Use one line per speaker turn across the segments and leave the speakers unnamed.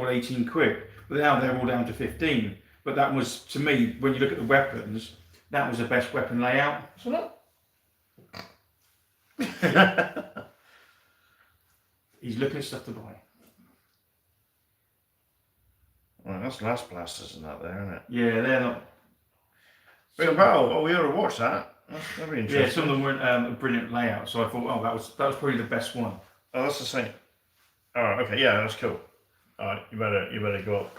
on 18 quid, but now they're all down to 15. But that was, to me, when you look at the weapons, that was the best weapon layout.
So look.
He's looking at stuff to buy.
Well, that's last blasters and that there, isn't it?
Yeah, they're not.
Big Battle. Oh, we ought to watch that. That'd be interesting.
Yeah, some of them weren't a brilliant layout, so I thought, oh, that was probably the best one.
Oh, that's the same. All right. Okay. Yeah, that's cool. All right. You better go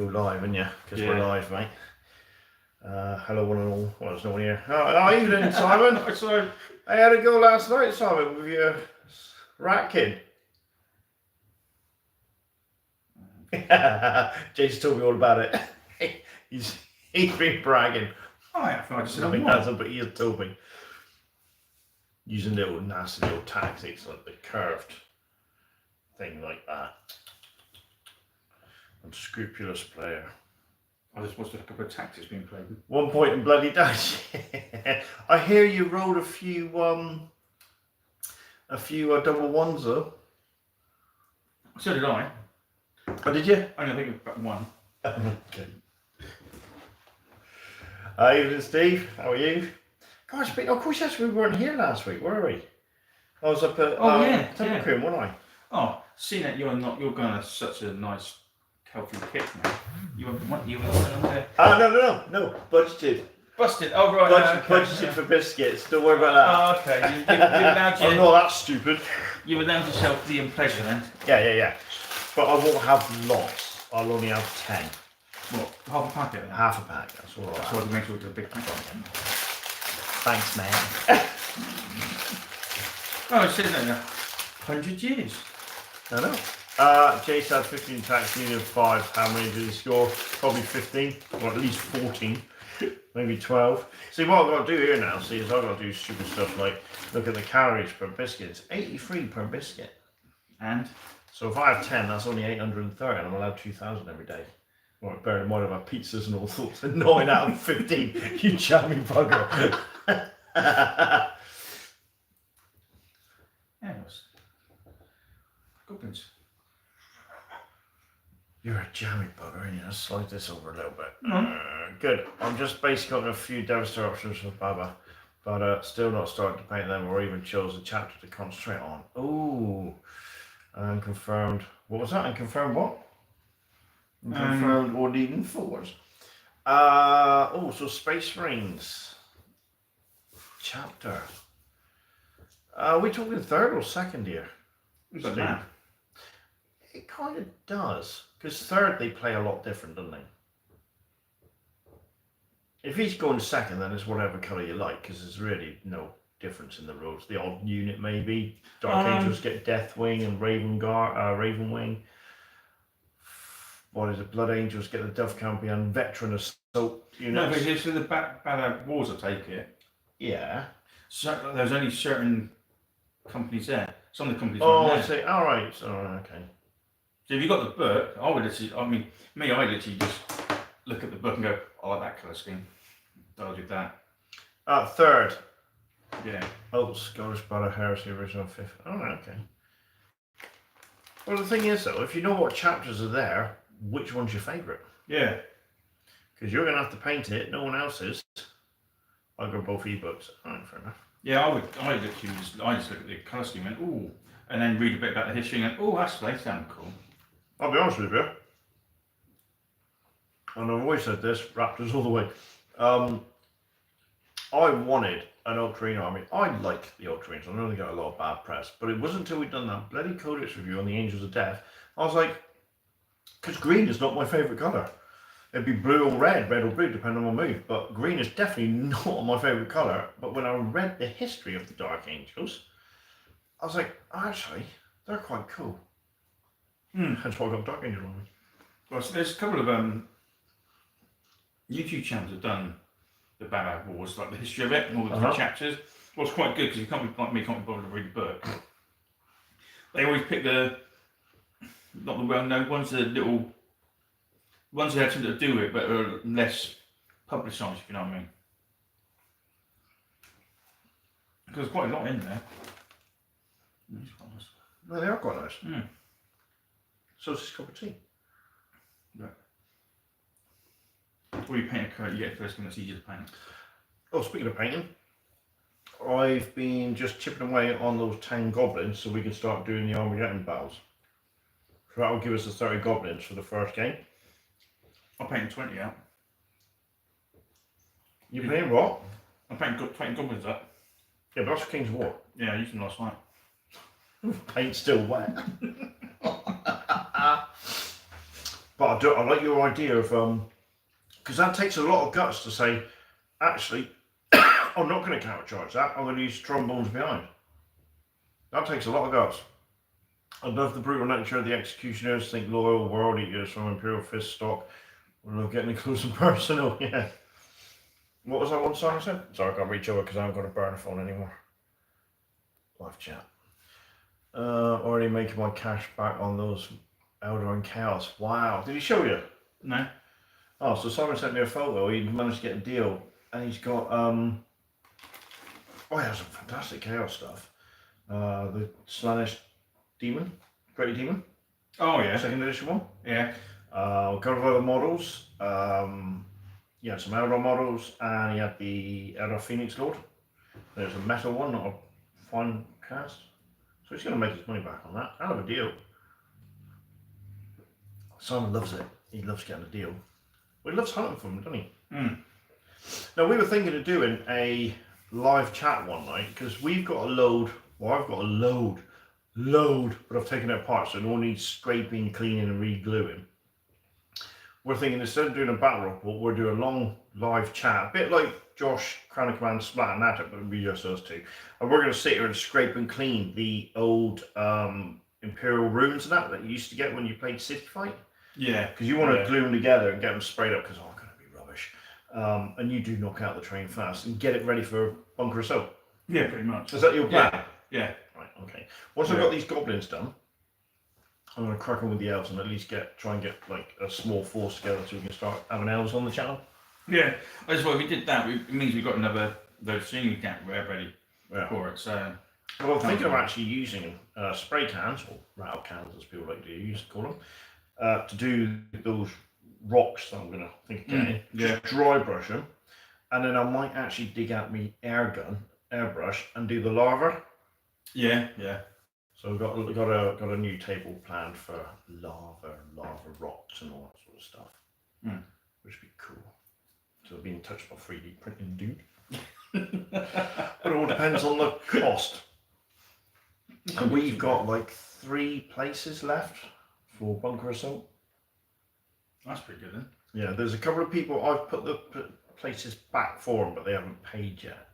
live, haven't you? Because we're live, mate. Hello, one and all. Well, there's no one here. Oh, evening, Simon.
So
I had a go last night, Simon, with your rat kid. Jason told me all about it. he's been bragging.
Oh, yeah, I just said,
Nothing hasn't, but he has told me. Using little nasty little tactics like the curved thing like that. Unscrupulous player.
I just watched a couple of tactics being played.
1 point in bloody dash. I hear you rolled a few double ones though.
So did I.
Oh, did you?
I think about one.
Okay. Evening, Steve. How are you? Gosh, of course, yes, we weren't here last week, were we? I was up at Temple wasn't I?
Oh, seeing that you're going to such a nice, healthy kit, man. You were on there.
No. Budgeted.
Busted. Oh right.
Budgeted for biscuits. Don't worry about that.
Oh, okay. You allowed
I'm not that stupid.
You allowed yourself the pleasure then.
Yeah. But I won't have lots. I'll only have 10.
What? Half a packet then?
Half a pack. That's all right.
So I can make sure it's a big pack.
Thanks, man.
Oh, it says that now. 100 years.
I know. Jace had 15 attacks, needed 5. How many did he score? Probably 15, or at least 14, maybe 12. See, what I've got to do here now, is I've got to do stupid stuff like look at the calories per biscuit. It's 83 per biscuit.
And?
So if I have 10, that's only 830, and I'm allowed 2,000 every day. Well, bear in mind about pizzas and all sorts. 9 out of 15, you charming bugger.
Yes. Goblins.
You're a jammy bugger, aren't you? Let's slide this over a little bit.
Mm-hmm.
Good. I'm just basically got a few Devastator options for Baba, but still not starting to paint them or even chose a chapter to concentrate on. Ooh. And confirmed. What was that? And confirmed what? And confirmed or leading forwards. So Space Marines. Chapter. Are we talking third or second year?
Who's that?
It kind of does. Because third, they play a lot different, don't they? If he's going second, then it's whatever colour you like, because there's really no difference in the rules. The odd unit, maybe. Dark Angels get Deathwing and Ravenwing. What is it? Blood Angels get the Dove Campion, Veteran Assault units.
No, but here's the Battle Wars, I take it.
Yeah.
So there's only certain companies there. Some of the companies
Oh,
there.
I see. All right. Oh, okay.
So if you got the book, I literally just look at the book and go, I like that colour scheme. I'll do that.
Third.
Yeah.
Oh, Scottish Battle Heresy original 5th. Oh, okay. Well, the thing is, though, if you know what chapters are there, which one's your favourite?
Yeah.
Because you're going to have to paint it, no one else is. I'll go both ebooks. All right, fair enough.
Yeah, I just look at the colour scheme and ooh, and then read a bit about the history and oh, they sound cool.
I'll be honest with you, and I've always said this, Raptors all the way. I wanted an Ultramarine army. I like the Ultramarines. I know they got a lot of bad press, but it wasn't until we'd done that bloody Codex review on the Angels of Death, I was like, because green is not my favourite colour. It'd be blue or red or blue, depending on my mood. But green is definitely not my favourite colour. But when I read the history of the Dark Angels, I was like, actually, they're quite cool. Hence why I got Dark Angel on me.
Well, so there's a couple of YouTube channels that have done the Battle Wars, like the history of it and all the different chapters. Well, it's quite good because you can't be bothered to read the book. They always pick not the well-known ones, the little ones that have something to do with it, but are less publicised, if you know what I mean. Because there's quite a lot in there.
No, they are quite nice.
Mm.
So it's just a cup of tea.
Right. Or you paint a colour, you get the first thing that's easier to paint.
Oh, speaking of painting, I've been just chipping away on those 10 goblins so we can start doing the Armageddon battles. So that will give us the 30 goblins for the first game.
I'm painting 20 out.
You playing what?
I'm painting 20 goblins up.
Yeah, but that's for King's War.
Yeah, I used them last night.
Paint's still wet. But I like your idea of because that takes a lot of guts to say, actually, I'm not going to countercharge that. I'm going to use trombones behind. That takes a lot of guts. I love the brutal nature of the executioners. Think loyal world eaters from Imperial Fist stock. We love getting close and personal. Yeah. What was that one song I said? Sorry, I can't reach over because I haven't got a burner phone anymore. Live chat. Already making my cash back on those Elder and Chaos. Wow. Did he show you?
No.
Oh, so Simon sent me a photo. He managed to get a deal, and he's got oh, he has some fantastic Chaos stuff. The Slaanesh Demon, Great Demon.
Oh yeah.
Second edition one.
Yeah.
A couple of other models. He had some Eldar models, and he had the Eldar Phoenix Lord. There's a metal one, not a fine cast. So he's going to make his money back on that. Hell of a deal. Simon loves it. He loves getting a deal. Well, he loves hunting for them, doesn't he?
Mm.
Now, we were thinking of doing a live chat one night, because we've got a load, well, I've got a load, but I've taken it apart, so it all needs scraping, cleaning, and re-gluing. We're thinking, instead of doing a battle report, we'll do a long live chat, a bit like Josh, Crown of Command, Splat and Natter, but it'll be just us two. And we're going to sit here and scrape and clean the old Imperial runes and that you used to get when you played City Fight.
Yeah.
Because you want to glue them together and get them sprayed up, because I'm going to be rubbish. And you do knock out the train fast and get it ready for Bunker Assault.
Yeah, pretty much.
Is that your plan?
Yeah.
Right, okay. Once I've got these goblins done, I'm going to crack on with the elves and at least try and get like a small force together so we can start having elves on the channel.
Yeah. I just thought if we did that, it means we've got another those singing camp ready for it. So.
Well, I'm thinking of actually using spray cans, or rattle cans as people like to call them, to do those rocks that I'm going to think of getting. Just dry brush them, and then I might actually dig out my airbrush, and do the lava.
Yeah, yeah.
So we've got a new table planned for lava rocks and all that sort of stuff, which would be cool. So being touched by 3D printing, dude. But it all depends on the cost. And we've got like 3 places left for Bunker Assault.
That's pretty good then.
Yeah, there's a couple of people I've put the places back for them, but they haven't paid yet.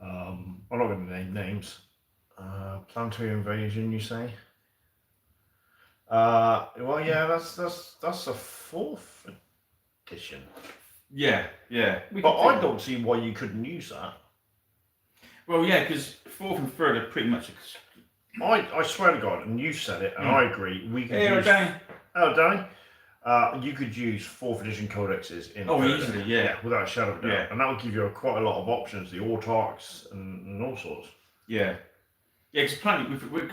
I'm not going to name names. Planetary Invasion, you say? Well, yeah, that's a 4th edition.
Yeah, yeah.
But I don't see why you couldn't use that.
Well, yeah, because 4th and 3rd are pretty much.
I swear to God, and you said it, and I agree. We could use.
Danny.
Oh, Danny. You could use 4th edition codexes in.
Easily, yeah.
Without a shadow of a doubt,
yeah.
And that would give you quite a lot of options, the autarchs and all sorts.
Yeah. Yeah, because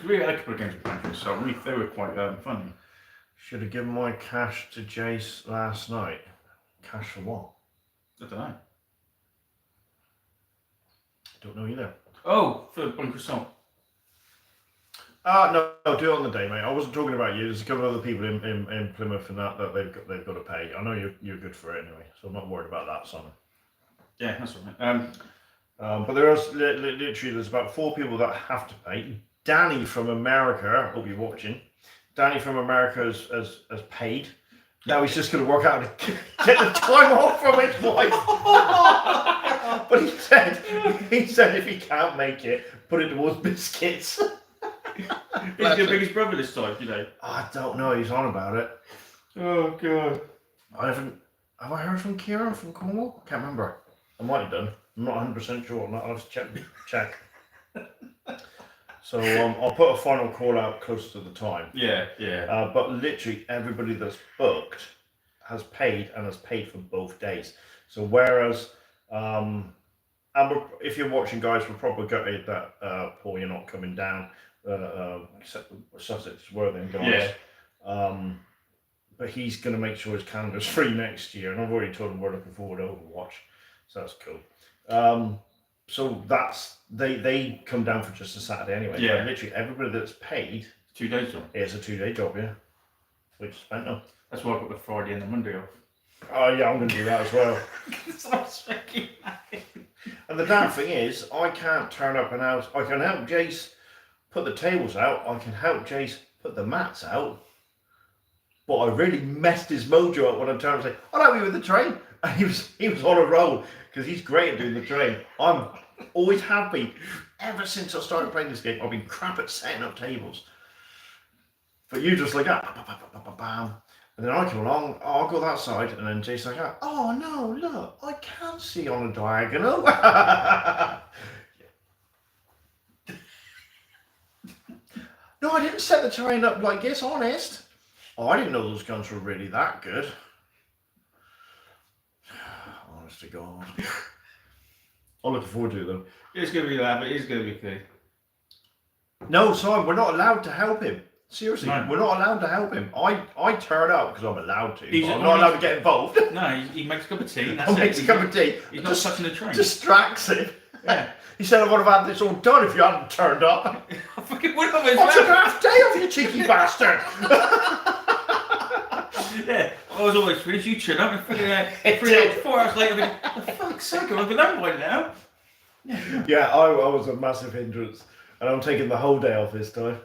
we had a couple of games with Planetary, so they were quite funny.
Should have given my cash to Jace last night. Cash for what?
I don't know.
Don't know either.
Oh, for Bunker Assault.
No, do it on the day, mate. I wasn't talking about you. There's a couple of other people in Plymouth and that they've got to pay. I know you're good for it anyway, so I'm not worried about that, Simon.
Yeah, that's all right.
But there's about 4 people that have to pay. Danny from America, I hope you're watching. Danny from America has paid. Now he's just going to work out to get the time off from his wife. But he said if he can't make it, put it towards biscuits.
He's your biggest brother this time, you know.
I don't know. He's on about it.
Oh god.
Have I heard from Kieran from Cornwall? Can't remember. I might have done. I'm not 100% sure. I'll have to check. So I'll put a final call out close to the time.
Yeah, yeah.
But literally everybody that's booked has paid and has paid for both days. So whereas, if you're watching, guys, we're probably gutted that Paul, you're not coming down. Except Sussex, Worthing guys.
Yeah.
but he's going to make sure his calendar's free next year, and I've already told him we're looking forward to Overwatch, so that's cool. So that's they come down for just a Saturday anyway.
Yeah.
But literally everybody that's paid
2 days job.
it's a 2-day job, yeah. Which is mental.
That's why I got the Friday and the Monday off.
Oh yeah, I'm going to do that as well.
So I was thinking,
And the damn thing is, I can't turn up and out. I can help Jace put the tables out. I can help Jace put the mats out. But I really messed his mojo up when I turned and said, I'll help you with the train. And he was on a roll because he's great at doing the train. I'm always happy. Ever since I started playing this game, I've been crap at setting up tables. But you just like that, bam. And then I come along, oh, I'll go that side, and then Jace's like, oh no, look, I can't see on a diagonal. No, I didn't set the terrain up like this, honest. Oh, I didn't know those guns were really that good. Honest to God. I'm looking forward to them.
it's going to be that, but it's going to be good.
No, Simon, we're not allowed to help him. Seriously,
No.
we're not allowed to help him. I turn up because I'm allowed to.
He's
But I'm not allowed to get involved.
No, he makes a cup of tea. And that's
I'll make a cup of tea.
He's not touching the train.
Distracts him.
Yeah.
He said I would have had this all done if you hadn't turned up.
I fucking would have as
I took
well.
half day off, you cheeky bastard.
Yeah, I was always finished. You turn up and fucking
It
3
did.
hours, 4 hours later, for fuck's sake, I've been home by now.
Yeah, I was a massive hindrance. And I'm taking the whole day off this time.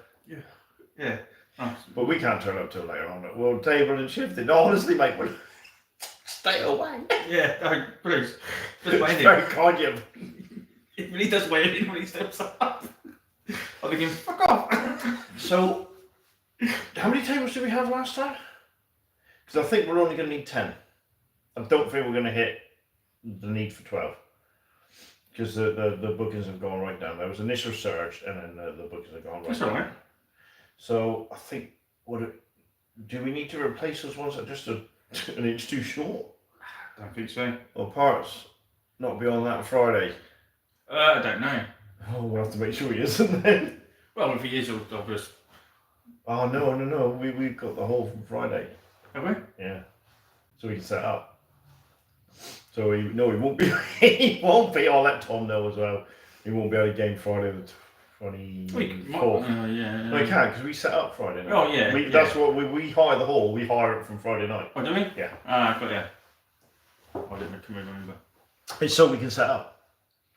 Yeah. Oh,
But we can't turn up till later on. Well, table and shifting. Honestly, mate, we'll stay away.
yeah, please. Just
It's
wait
very
in.
kind of you.
It really does wait in when he steps up. I'm thinking, fuck off.
So, how many tables did we have last time? Because I think we're only going to need 10. I don't think we're going to hit the need for 12. Because the bookings have gone right down. There was an initial surge, and then the bookings have gone right
That's
down.
alright.
So, I think, do we need to replace those ones that are just an inch too short?
I don't think so.
Or parts not be on that Friday?
I don't know.
Oh, we'll have to make sure he isn't then.
Well, if he is, I'll just.
Oh, no. We've got the whole from Friday.
Have we?
Yeah. So we can set up. So he won't be. He won't be. I'll let Tom know as well. He won't be able to game Friday the 24th.
Yeah.
No, he can because we set up Friday night.
Oh, yeah.
That's what we hire the hall. We hire it from Friday night.
Oh, do we?
Yeah.
Ah, got ya. I didn't remember.
It's so we can set up.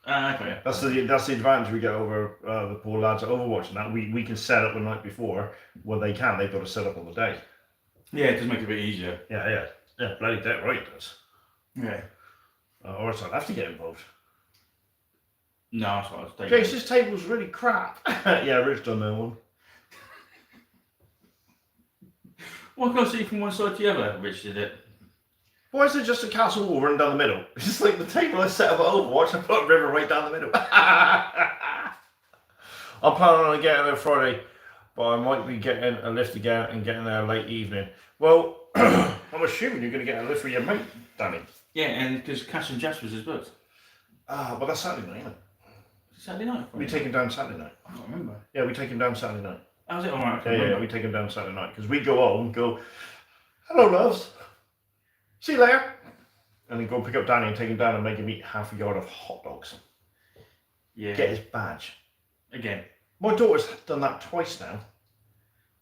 Ah, got ya.
That's the advantage we get over the poor lads at Overwatch and that. We can set up the night before when they can. They've got to set up on the day.
Yeah, it does make it a bit easier.
Yeah. Bloody dead right it does.
Yeah.
Or else I'd have to get involved.
No, that's what I was thinking.
Jace, this table's really crap. Yeah, Rich done that one.
Why can't I see from one side to the other? Rich did it.
Why is there just a castle wall running down the middle? It's just like the table I set up at Overwatch, I put a river right down the middle. I'm planning on getting there Friday, but I might be getting a lift again and getting there late evening. Well, I'm assuming you're going to get a lift with your mate, Danny.
Yeah, and because Cash and Jasper's is booked.
Well, that's Saturday night, isn't it?
Saturday night?
We take him down Saturday night.
I can't remember.
Yeah, we take him down Saturday night.
How's it? Alright, I can't
Yeah,
remember.
we take him down Saturday night because we go home, go, hello, loves. See you later. And then go pick up Danny and take him down and make him eat half a yard of hot dogs.
Yeah.
Get his badge.
Again.
My daughter's done that twice now.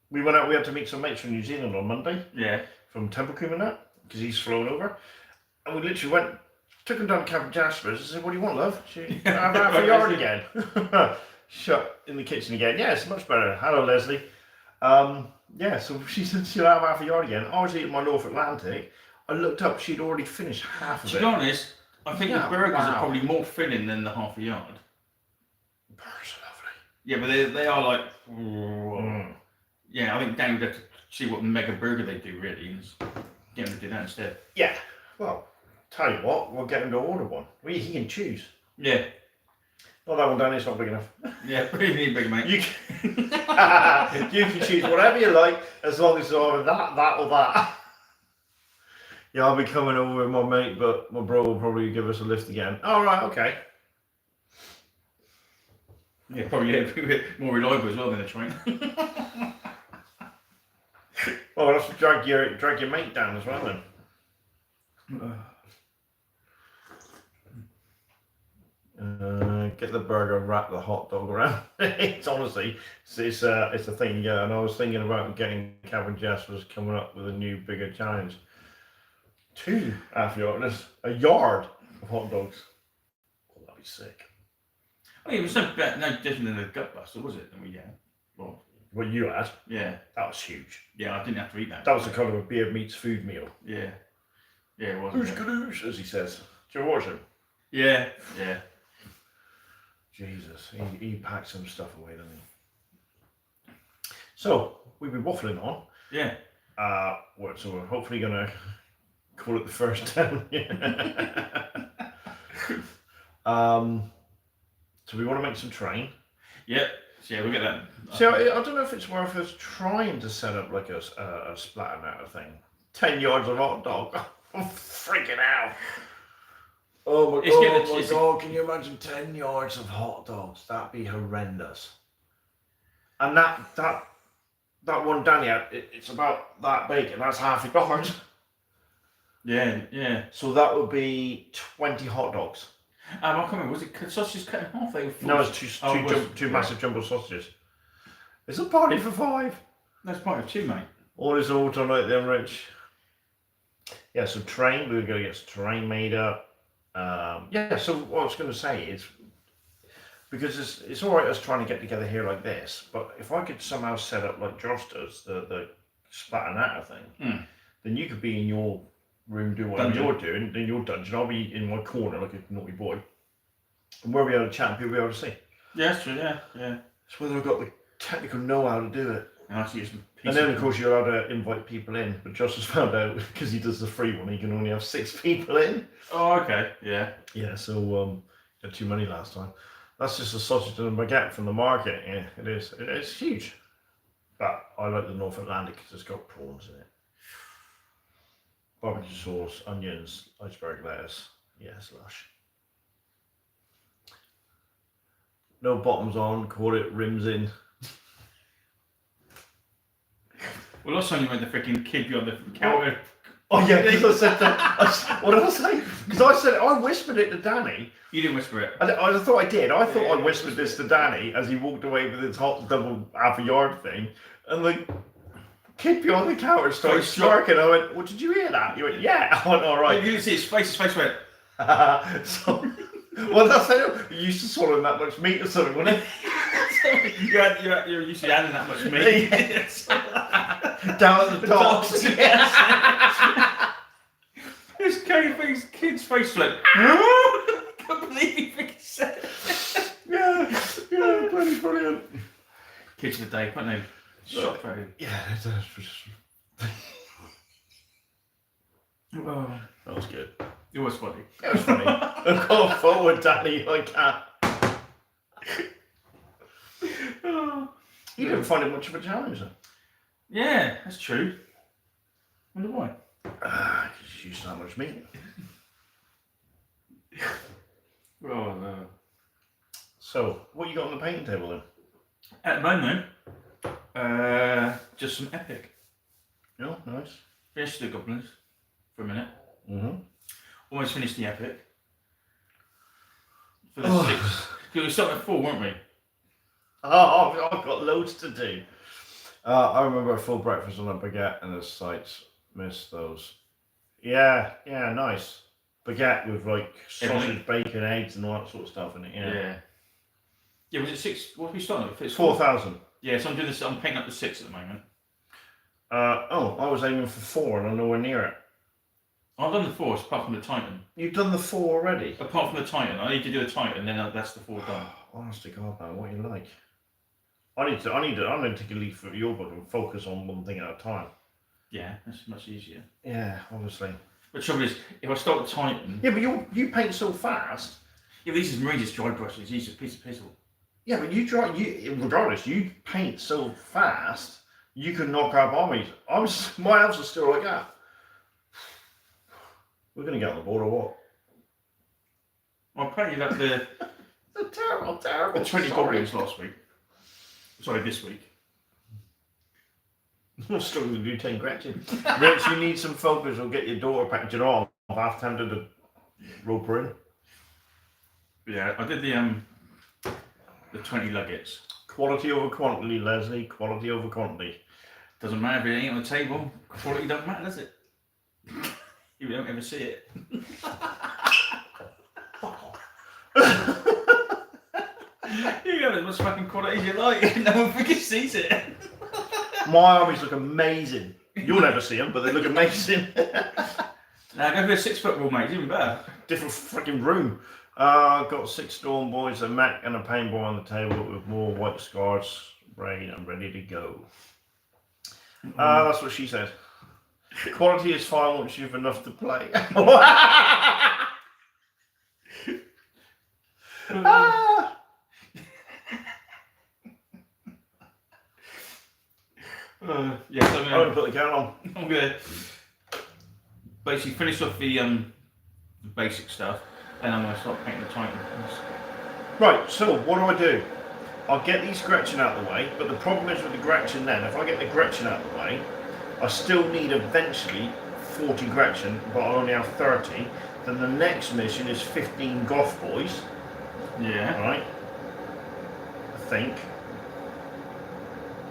We went out, we had to meet some mates from New Zealand on Monday,
Yeah.
from Templecombe and that, because he's flown over. And we literally went, took him down to Camp Jasper's. I said, what do you want, love? She, have half a yard again. Shut in the kitchen again. Yeah, it's much better. Hello, Leslie. Yeah, so she said she'll have half a yard again. I was eating my North Atlantic. I looked up, she'd already finished half of
To
it.
be honest, I think
Yeah,
the burgers
wow.
are probably more filling than the half a yard.
Burgers are lovely.
Yeah, but they are like.
Mm.
Yeah, I think Dan would have to see what mega burger they do really and just get him to do that instead.
Yeah, well, tell you what, we'll get him to order one. He can choose.
Yeah.
Not that one, Danny, it's not big enough.
Yeah, pretty neat, big mate.
You can, you can choose whatever you like as long as it's either that or that. Yeah, I'll be coming over with my mate, but my bro will probably give us a lift again. All right, okay.
Yeah, probably a bit more reliable as well than a train.
Oh, that's to drag your mate down as well then. Get the burger, wrap the hot dog around. It's honestly, it's a thing. Yeah, and I was thinking about getting Calvin Jess was coming up with a new bigger challenge. 2 half-yarders, a yard of hot dogs. Oh, that'd be sick.
I mean, it was no different than a gut buster, was it? I mean, yeah. Well,
What you had?
yeah.
That was huge.
Yeah, I didn't have to eat that.
That was a kind of a beer meets food meal.
Yeah. Yeah, it was.
Who's Gadoosh, as he says. Do you ever watch him?
Yeah, yeah.
Jesus, he packed some stuff away, didn't he? So, we've been waffling on.
Yeah.
So we're hopefully going to call it the first down. So we want to make some terrain.
Yep. So yeah, we'll get that.
So I don't know if it's worth us trying to set up like a splatter matter thing. 10 yards of hot dog. I'm freaking out. Oh my god, can you imagine 10 yards of hot dogs? That'd be horrendous. And that one Danny had, it's about that big, and that's half a yard.
Yeah, yeah.
So that would be 20 hot dogs.
I can't remember, was it sausages cut in half?
No, it's two massive jumbo sausages. It's a party for 5.
That's part of 2, mate.
All is all tonight then, Rich. Yeah, so terrain, we were going to get some terrain made up. Yeah, so what I was going to say is, because it's all right us trying to get together here like this, but if I could somehow set up like Josh does, the splatter natter thing, then you could be in your room doing whatever you're doing, in your dungeon, I'll be in my corner like a naughty boy. And we'll be able to chat and people will be able to see.
Yeah, that's true, yeah.
It's whether I've got the technical know-how to do it.
And
then, of course, you're allowed to invite people in, but Josh has found out, because he does the free one, he can only have 6 people in.
Oh, okay, yeah.
Yeah, so had too many last time. That's just a sausage and a baguette from the market. Yeah, it is. It's huge. But I like the North Atlantic because it's got prawns in it. Barbecue sauce, onions, iceberg lettuce. Yes, lush. No bottoms on, call it rims in.
Well, last time you went the freaking kid behind the counter.
Oh yeah, because I said that. What did I say? Because I whispered it to Danny.
You didn't whisper it.
I thought I did. I thought I whispered this to Danny as he walked away with his hot double half a yard thing, and the kid behind the counter started smirking. I went, "Well, did you hear that?" You went, "Yeah." I went, "All right."
You didn't see his face went.
So, well, that's how you used to swallow that much meat or something, wasn't it?
You're used to adding that much meat.
Down at the dogs.
This kid's face like, I can't believe he freaking said it.
Yeah, bloody brilliant.
Kids of the day, aren't they? Shock value.
Yeah,
Oh,
that was good.
it was funny.
It was funny. I've gone forward, Danny, like that. You didn't find it much of a challenge, then?
Yeah, that's true. Wonder why.
Because you used that much meat.
Oh no.
So, what you got on the painting table then?
At the moment, just some epic.
Oh, nice.
Finished the goblins for a minute.
Mm-hmm.
Almost finished the epic. For the 6. Because we started at 4, weren't we?
Oh, I've got loads to do. I remember a full breakfast on a baguette and the sights. Missed those. Yeah, nice. Baguette with like sausage, bacon, eggs, and all that sort of stuff in it.
Yeah, was it 6? What are we starting with? It's
4,000.
Yeah, so I'm doing this. I'm painting up the 6 at the moment.
I was aiming for 4 and I'm nowhere near it.
I've done the 4, apart from the Titan.
You've done the 4 already?
Apart from the Titan, I need to do a Titan, then that's the 4 done.
Honest to God, man, what you like? I'm going to take a leaf for your book and focus on one thing at a time.
Yeah, that's much easier.
Yeah, obviously.
But the trouble is, if I start with Titan...
Yeah, but you paint so fast.
Yeah, these are Marine's dry brushes. These are a piece of pizzle.
Yeah, but regardless, you paint so fast, you can knock out armies. My elves are still like that. We're going to get on the board or what?
Well, I painted up the...
The terrible
the 20 goblins last week. Sorry, this week.
I'm still going to do 10 Gretchen. Rich, you need some focus or get your daughter packed. You know, I've half-handed the roper in.
Yeah, I did the 20 luggets.
Quality over quantity, Leslie. Quality over quantity.
Doesn't matter if it ain't on the table. Quality doesn't matter, does it? You don't ever see it. You got as much fucking quality as you like. No one fucking sees it.
My armies look amazing. You'll never see them, but they look amazing.
Now go for a 6 foot rule, mate. It's even better.
Different freaking room. Got 6 Storm Boys, a Mac, and a paintball on the table with more white scars, brain. I'm ready to go. That's what she said. Quality is fine once you've enough to play.
Yeah, so
I'm going to put the gown on.
I'm going to basically finish off the basic stuff, and I'm going to start painting the Titans.
Right, so what do? I'll get these Gretchen out of the way, but the problem is with the Gretchen then, if I get the Gretchen out of the way, I still need eventually 40 Gretchen, but I only have 30. Then the next mission is 15 Goth Boys.
Yeah.
Right? I think.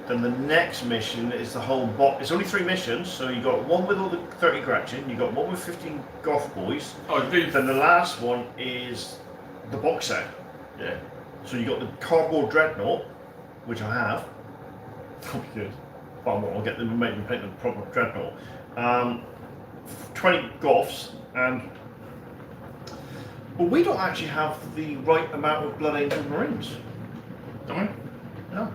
Then the next mission is the whole box. It's only 3 missions, so you got one with all the 30 Gretchen, you got one with 15 Goth Boys.
Oh, dude.
Then the last one is the box set.
Yeah.
So you got the cardboard dreadnought, which I have. Probably good. But I'll get them, make them paint the proper dreadnought. 20 Goths, and well, we don't actually have the right amount of Blood Angel Marines.
Don't we?
No.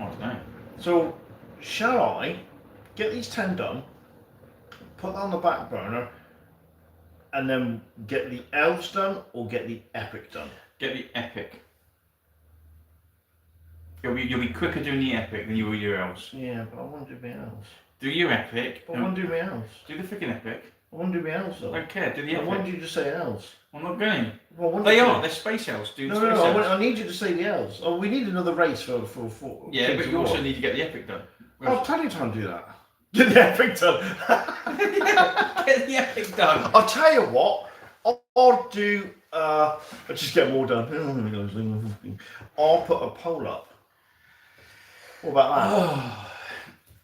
I don't know.
So, shall I get these 10 done, put that on the back burner, and then get the elves done, or get the epic done?
Get the epic. You'll be quicker doing the epic than you will your elves.
Yeah, but I want to do my elves.
Do your epic.
But I want to do my elves.
Do the freaking epic.
I want to do my elves though.
I don't care. Do the
I
epic.
want you to say elves.
I'm not going.
Well, I want
They
you to-
are. They're space elves. Do the
No,
space
no,
elves.
I need you to say the elves. Oh, we need another race for
Yeah,
Kings
but
of
you
War.
also need to get the epic done.
I'll tell you time to do that. Get the epic done.
Get the epic done.
I'll tell you what. I'll do. I'll just get more done. I'll put a poll up. What about that?
Oh.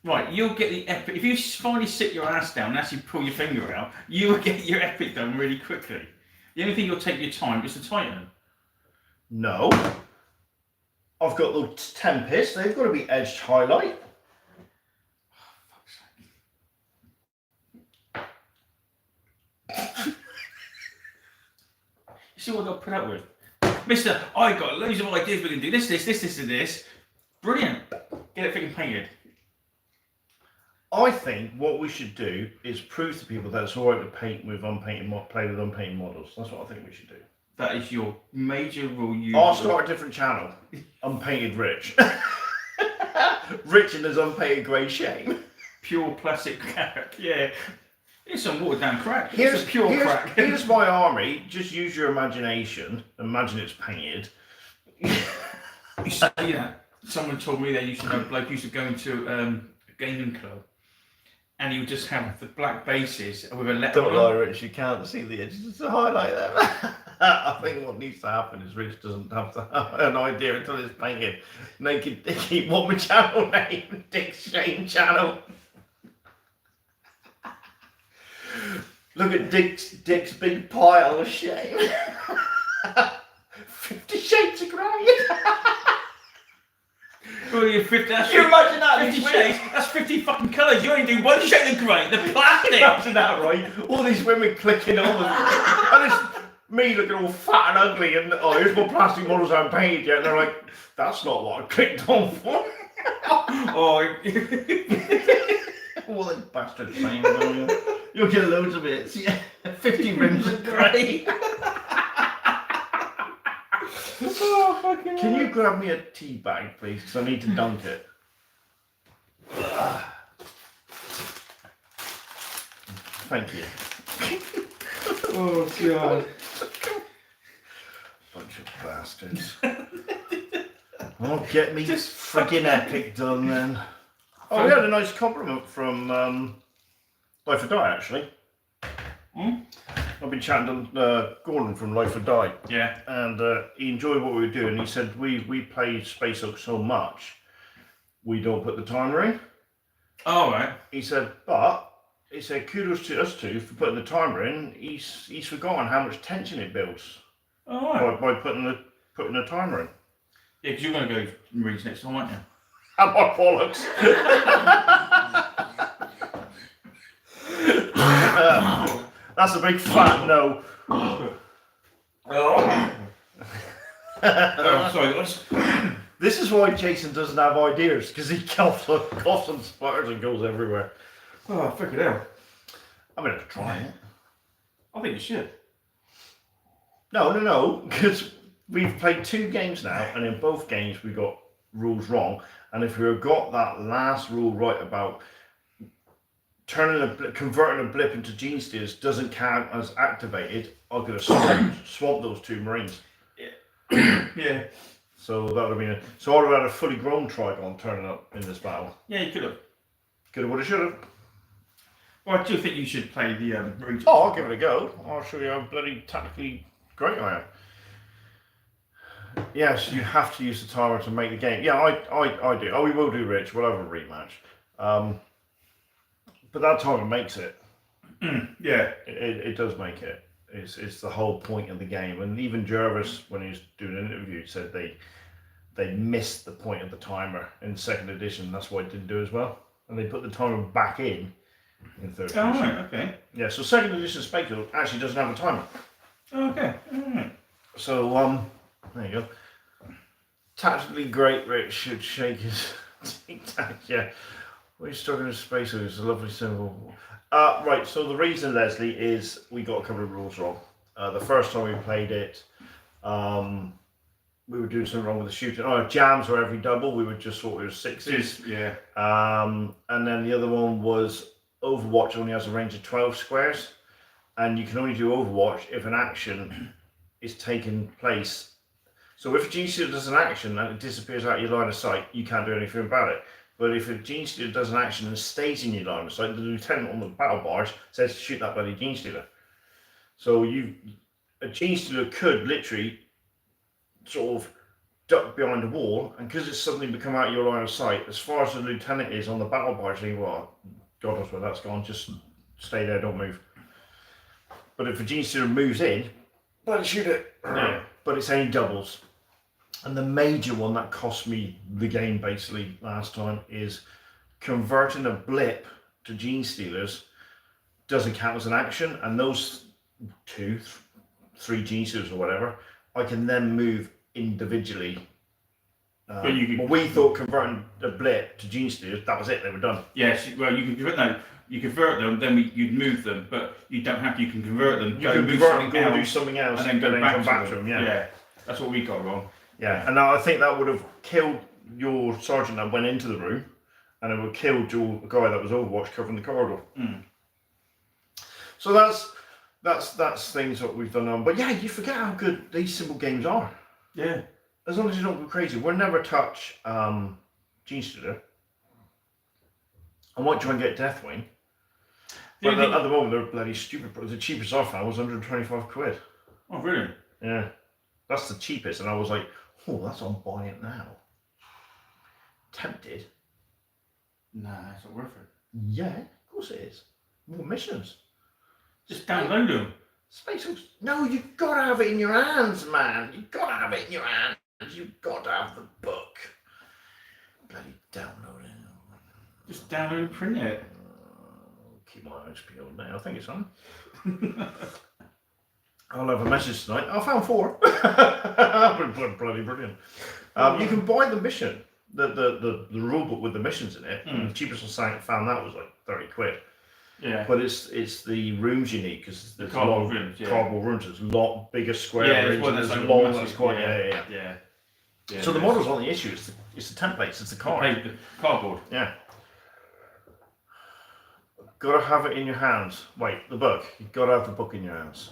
Right, you'll get the epic. If you finally sit your ass down and actually pull your finger out, you will get your epic done really quickly. The only thing you'll take your time is the Titan.
No. I've got the Tempest. They've got to be edged highlight.
You see what I've got to put up with? Mister, I got loads of ideas. We can do this, and this. Brilliant. Get it freaking painted.
I think what we should do is prove to people that it's alright to paint with unpainted play with unpainted models. That's what I think we should do.
That is your major rule.
I'll start a different channel. Unpainted Rich. Rich in his unpainted grey shame.
Pure plastic crack. Yeah. Here's some watered down crack.
Here's
pure crack.
Here's my army. Just use your imagination. Imagine it's painted.
You say that. Someone told me they used to know a bloke used to go into a gaming club and he would just have the black bases with a letter
Don't
on.
lie, Rich. You can't see the edges. Just to highlight them. I think what needs to happen is Rich doesn't have to have an idea until it's painted. Naked Dickie, what my channel name? Dick Shane channel. Look at Dick's big pile of shame. 50 Shades of Grey.
Well, you're 50, that's
Can you imagine that?
50 shades. That's 50 fucking colours. You only do one shade of grey. The plastic.
Imagine that, right? All these women clicking on and it's me looking all fat and ugly and oh, here's my plastic models I haven't painted yet. And they're like, that's not what I clicked on for.
Oh,
All those bastards saying, you'll get loads of it. Yeah, 50 rims of grey.
oh fucking
Can you grab me a tea bag, please? Because I need to dunk it. Thank you.
Oh god.
Bunch of bastards. Oh, get me friggin' epic done then. Oh, we had a nice compliment from Life or Die, actually. I've been chatting to Gordon from Life or Die.
Yeah.
And he enjoyed what we were doing. He said, we play Space Hulk so much, we don't put the timer in.
Oh, right.
He said, but he said, kudos to us two for putting the timer in. He's forgotten how much tension it builds by putting the timer in.
Yeah, because you're going to go Marines next time, aren't you?
And my bollocks. That's a big fat no.
Sorry.
This is why Jason doesn't have ideas, because he coughs and sputters and goes everywhere.
Oh, fucking hell.
I'm going to try it.
I think you should.
No, because we've played 2 games now, and in both games we got rules wrong. And if we got that last rule right about converting a blip into gene stealers doesn't count as activated, I'm going to swamp those 2 Marines.
Yeah.
So that would have been so I would have had a fully grown Trigon turning up in this battle.
Yeah, you could have.
Could have, would have, should have.
Well, I do think you should play the Marines.
Oh, I'll give it a go. I'll show you how bloody tactically great I am. Yes, you have to use the timer to make the game. Yeah, I do. Oh, we will do, Rich. We'll have a rematch. But that timer makes it.
Yeah.
It does make it. It's the whole point of the game. And even Jervis, when he was doing an interview, said they missed the point of the timer in 2nd edition. That's why it didn't do as well. And they put the timer back in 3rd edition.
Oh, right, okay.
Yeah, so 2nd edition Space Hulk actually doesn't have a timer.
Okay, alright.
So, there you go. Tactically great, Rich should shake his tic-tac, yeah. We're struggling with Space Hulk, it's a lovely symbol. Right, so the reason, Leslie, is we got a couple of rules wrong. The first time we played it, we were doing something wrong with the shooting. Jams were every double, we would just thought it was 6s.
Yeah.
And then the other one was Overwatch only has a range of 12 squares, and you can only do Overwatch if an action is taking place. So if a Gene Stealer does an action and it disappears out of your line of sight, you can't do anything about it. But if a Gene Stealer does an action and stays in your line of sight, the lieutenant on the battle barge says to shoot that bloody Gene Stealer. So a Gene Stealer could literally sort of duck behind a wall, and because it's suddenly become out of your line of sight, as far as the lieutenant is on the battle barge, saying, well, God knows where that's gone, just stay there, don't move. But if a Gene Stealer moves in, bloody shoot it. Yeah. But it's only doubles. And the major one that cost me the game basically last time is converting a blip to Gene Stealers doesn't count as an action, and those 2, 3 Gene Stealers or whatever, I can then move individually. We thought converting a blip to Gene Stealers, that was it, they were done.
Yes, well, you can convert them, then you'd move them, but you don't have to, you can convert them,
you can convert them, go and do something else,
and then come back
to them. Yeah,
that's what we got wrong.
Yeah, and now I think that would have killed your sergeant that went into the room, and it would have killed your guy that was Overwatch covering the corridor. So that's things that we've done. But yeah, you forget how good these simple games are.
Yeah.
As long as you don't go crazy. We'll never touch Gene Stealer. I might try and get Deathwing. But at the moment they're bloody stupid. The cheapest I found was 125 quid.
Oh, really?
Yeah. That's the cheapest, and I was like, oh, that's on buy it now. Tempted.
Nah, it's not worth it.
Yeah, of course it is. More missions.
Just download them.
Space Hulk. No, you've got to have it in your hands, man. You've got to have it in your hands. You've got to have the book. Bloody download it.
Just download and print it.
Keep my eyes peeled now. I think it's on. I'll have a message tonight. I found 4. Bloody brilliant. You can buy the mission, the rule book with the missions in it. And the cheapest I found that was like 30 quid.
Yeah.
But it's the rooms you need, because there's
cardboard rooms. Yeah.
Cardboard rooms. There's a lot bigger square rooms.
Well,
There's
like
long. That's quite
yeah.
So the models aren't the issue. It's the templates. It's the card.
The cardboard.
Yeah. Got to have it in your hands. Wait, the book. You've got to have the book in your hands.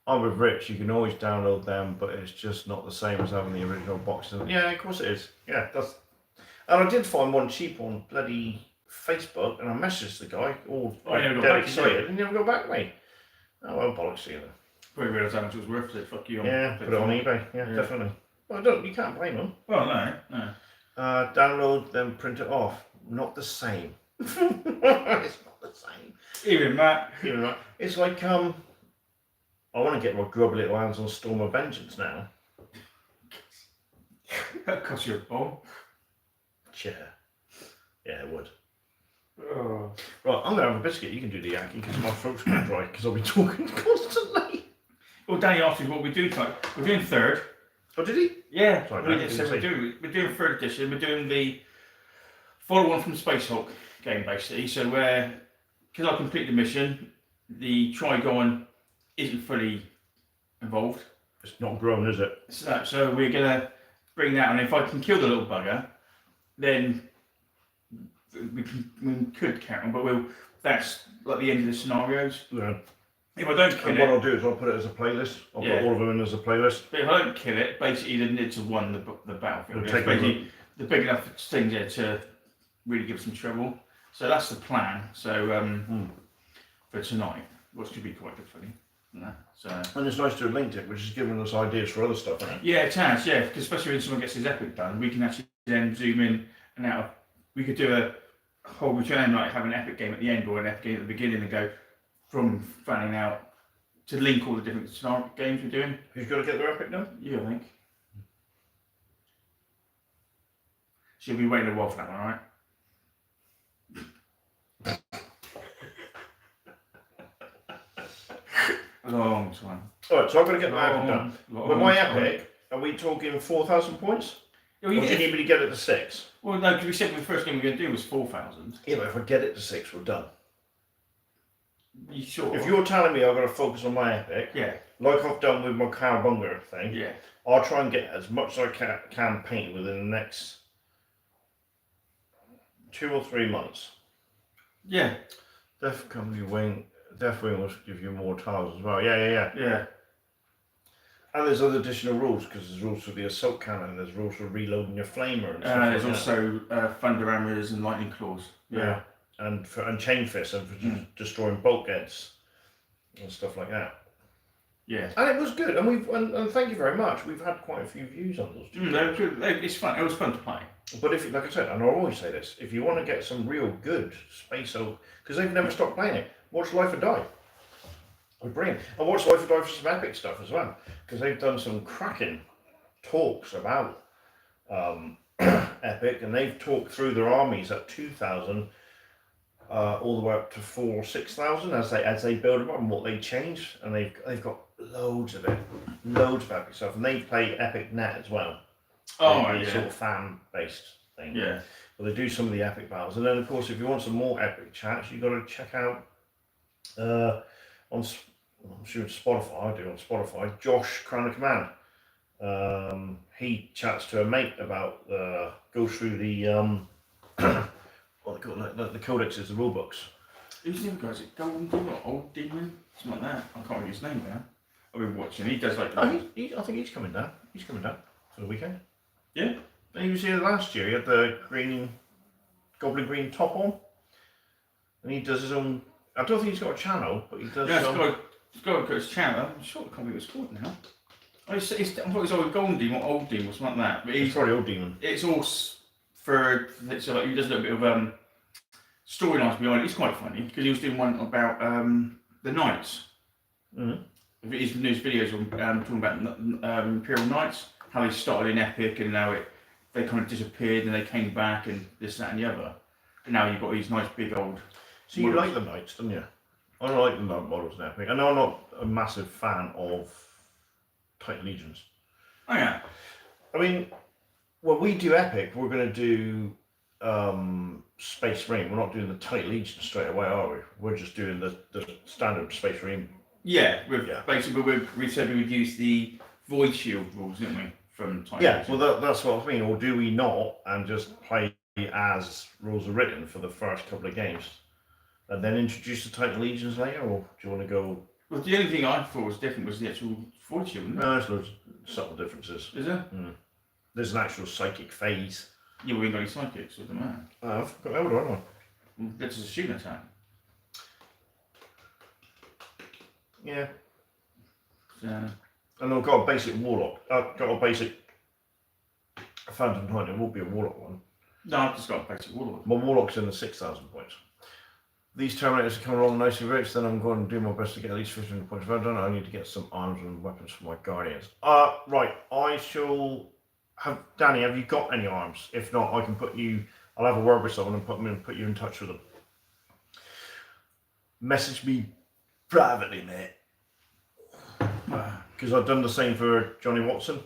I'm with Rich. You can always download them, but it's just not the same as having the original boxes. Yeah, of course it is. Yeah, And I did find one cheap on bloody Facebook, and I messaged the guy, all dead excited, and he never got back to me. Oh, well, bollocks to you then.
Probably realised how much it was worth it. Fuck you.
Yeah, put it on eBay. Yeah, definitely. Well, you can't blame them.
Well, no.
Download, then print it off. Not the same. It's not the same.
Even that.
It's like, I want to get my grubby little hands on Storm of Vengeance now.
That cost you a bomb.
Yeah, it would.
Oh.
Right, I'm going to have a biscuit. You can do the Yankee because my throat's going to dry because I'll be talking constantly.
Well, Danny asked me what we're doing tonight. We're doing third.
Oh, did he?
Yeah.
Sorry,
we're doing third edition. We're doing the follow-on from Space Hulk game, basically. So because I completed the mission, the Trigon isn't fully involved.
It's not grown, is it?
So we're going to bring that, and if I can kill the little bugger, then we could count on, but that's like the end of the scenarios.
Yeah.
If I don't kill
and what I'll do is I'll put it as a playlist. I'll put all of them in as a playlist.
But if I don't kill it, basically then it's won the battlefield.
It'll
It's
take
basically the big enough thing there to really give some trouble. So that's the plan. So for tonight, which should be quite good fun. So
and it's nice to have linked it, which has given us ideas for other stuff, isn't it?
Yeah, it has. Yeah, because especially when someone gets his epic done, we can actually then zoom in and out. We could do a whole return, like have an epic game at the end or an epic game at the beginning, and go from fanning out to link all the different games we're doing.
Who's got to get their epic done?
You, I think. She'll be waiting a while for that one, alright? A long time.
Alright, so I've got to get my epic done. With my epic, are we talking 4,000 points?
Well,
or do you need me to get it to 6?
Well, no, because we said the first game we were going to do was 4,000.
Yeah, but if I get it to 6, we're done.
You sure?
If you're telling me I've got to focus on my epic, like I've done with my cowabunga thing, I'll try and get as much as I can paint within the next 2 or 3 months.
Yeah.
Death Wing will give you more tiles as well. Yeah. And there's other additional rules because there's rules for the assault cannon. There's rules for reloading your flamer. And stuff
there's also thunder hammers and lightning claws.
Yeah. And chain fists and for destroying bulkheads and stuff like that.
Yeah.
And it was good. And thank you very much. We've had quite a few views on those.
They were good. It's fun. It was fun to play.
But if, like I said, and I always say this, if you want to get some real good space, because they've never stopped playing it, watch Life or Die. They're brilliant. And watch Life or Die for some epic stuff as well, because they've done some cracking talks about epic, and they've talked through their armies at 2,000 all the way up to 4,000 or 6,000 as they build them up and what they change, and they've got loads of epic stuff, and they play Epic Net as well. Sort of fan-based thing.
Yeah.
Well, they do some of the epic battles, and then of course, if you want some more epic chats, you've got to check out I'm sure Spotify. I do on Spotify. Josh Crown of Command. He chats to a mate about goes through the what they call it, the codexes, the rule books.
Who's the other guy? Is it Golden Demon or Old Demon? Something like that. I can't remember his name now. I've been watching. He does like.
I think he's coming down. He's coming down for the weekend.
Yeah.
He was here last year. He had the goblin green top on, and he does his own. I don't think he's got a channel, but he does.
Yeah, he's got his channel. I'm sure I can't remember what it's called now. I thought it was either Golden Demon or Old Demon or something like that. But
it's probably Old Demon.
It's all for. So like he does a little bit of storylines behind it. It's quite funny because he was doing one about the Knights. Mm-hmm. His news videos on talking about Imperial Knights, how they started in Epic and now they kind of disappeared and they came back and this, that, and the other. And now you've got these nice big old.
So you like the Knights, don't you? I don't like the models in Epic. I know I'm not a massive fan of Titan Legions.
Oh yeah.
I mean, when we do Epic, we're going to do Space Marine. We're not doing the Titan Legion straight away, are we? We're just doing the standard Space Marine.
Yeah, basically we said we would use the Void Shield rules, didn't we, from Titan Legion?
Well that's what I mean. Or do we not and just play as rules are written for the first couple of games? And then introduce the Titan Legions later, or do you want to go?
Well, the only thing I thought was different was the actual Void Shield, wasn't it?
No, there's loads of subtle differences.
Is there?
There's an actual psychic phase.
Yeah, we ain't got any sidekicks with the man.
I've got Elder, haven't I?
This is a shooting attack.
Yeah.
So,
And I've got a basic Warlock. I've got a basic Phantom Titan. It won't be a Warlock one.
no, I've just got a basic warlord.
My Warlock's in the 6,000 points. These Terminators are coming along nicely rich, then I'm going to do my best to get at least 1,500 points. If I don't, I need to get some arms and weapons for my Guardians. Right, I shall have... Danny, have you got any arms? If not, I can put you... I'll have a word with someone and put you in touch with them. Message me privately, mate. Because I've done the same for Johnny Watson.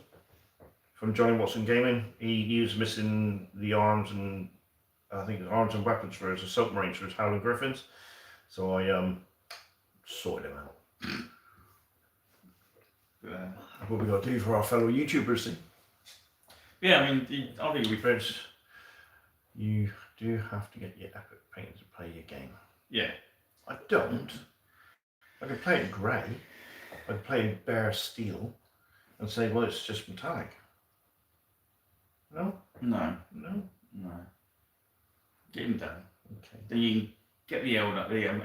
From Johnny Watson Gaming. He was missing the arms and... I think it's arms and weapons for his assault marines for his Howling Griffins. So I sorted him out. What we got to do for our fellow YouTubers, see?
Yeah, I mean, I think we
Friends, you do have to get your epic paint to play your game.
Yeah.
I don't. I can play it grey. I can play it bare steel and say, well, it's just metallic. No?
No.
No?
No. Get him done.
Okay.
Then you can get the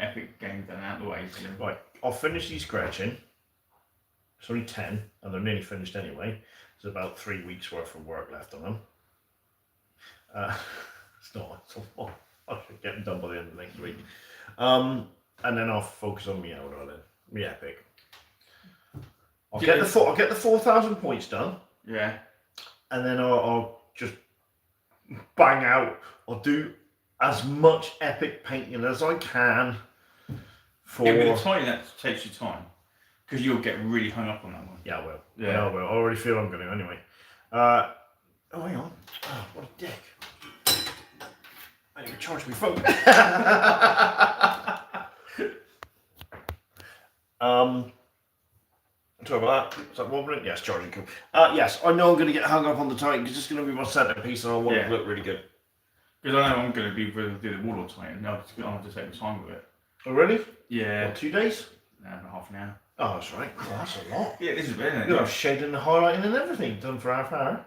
epic game done out of the way. So
Right, I'll finish these scratching. It's only 10, and they're nearly finished anyway. There's about 3 weeks worth of work left on them. It's not, I should get them done by the end of next week. And then I'll focus on me Elder then, me epic. I'll get the 4,000 points done.
Yeah.
And then I'll just bang out. I'll do as much epic painting as I can. For
Yeah, with the Titan, that takes you time. Because you'll get really hung up on that one.
yeah, I will.
Yeah.
Yeah, I will. I already feel I'm going to anyway. Oh, hang on. Oh, what a dick. I need to charge my phone. Sorry about that. Is that wobbling? Yes, charging cool. Yes, I know I'm going to get hung up on the Titan because it's going to be my centerpiece and I want it to look really good.
Because I know I'm going to be able to do the Warlord Titan. I'll have to take the time with it.
Oh, really?
Yeah.
What, 2 days?
About half an hour.
Oh, that's right. Oh, that's a lot.
Yeah, this is better, isn't
You
it?
have shading and highlighting and everything done for half an hour.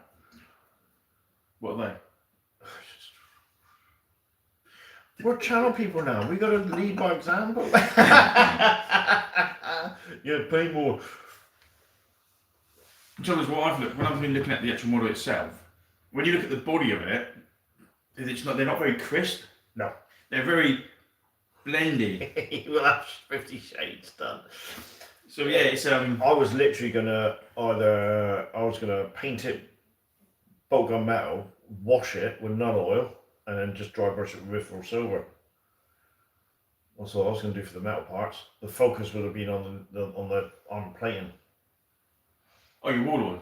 What are they?
We're channel people now. We got to lead by example. Yeah, pay more.
The trouble is, when I've been looking at the actual model itself, when you look at the body of it, they're not very crisp.
No.
They're very blendy.
We'll have 50 shades done.
So yeah, it's
I was literally gonna paint it bolt gun metal, wash it with nut oil, and then just dry brush it with Riffle silver. That's what I was gonna do for the metal parts. The focus would have been on the armor plating.
Oh, your Warlord.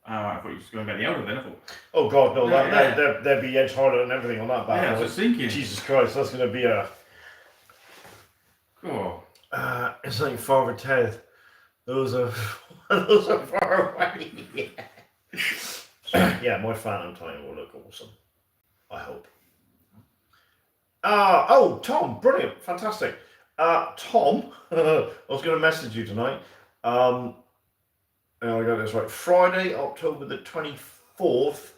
I thought you were just going about the Elder then. I thought.
Oh God, no!
Yeah,
There'd be edge harder and everything on that battle.
Yeah, I was thinking.
Jesus Christ, that's gonna be a.
Oh.
It's like Father Ted. Those are far away. Yeah, my Phantom Titan will look awesome. I hope. Oh, Tom, brilliant, fantastic. Tom, I was going to message you tonight. I got this right. Friday, October the 24th.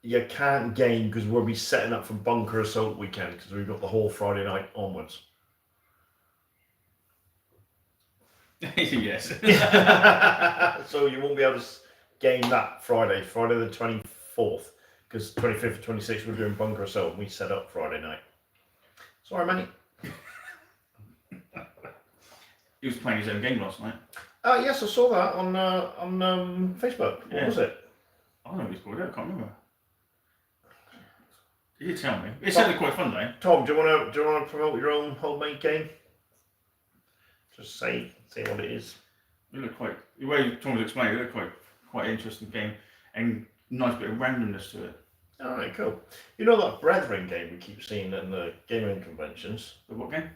You can't game because we'll be setting up for Bunker Assault weekend because we've got the whole Friday night onwards.
Yes.
So you won't be able to game that Friday the 24th, because 25th and 26th we're doing Bunker Assault and we set up Friday night. Sorry, mate.
He was playing his own game last night.
Yes, I saw that on Facebook. What was it?
I don't know what it's called. I can't remember. Did you tell me? It sounded quite fun though.
Tom, do you want to promote your own homemade game? Just say what it is.
It looked quite, the way Tom was explaining, it looked quite an interesting game and nice bit of randomness to it.
Alright, cool. You know that Brethren game we keep seeing in the gaming conventions?
The what game?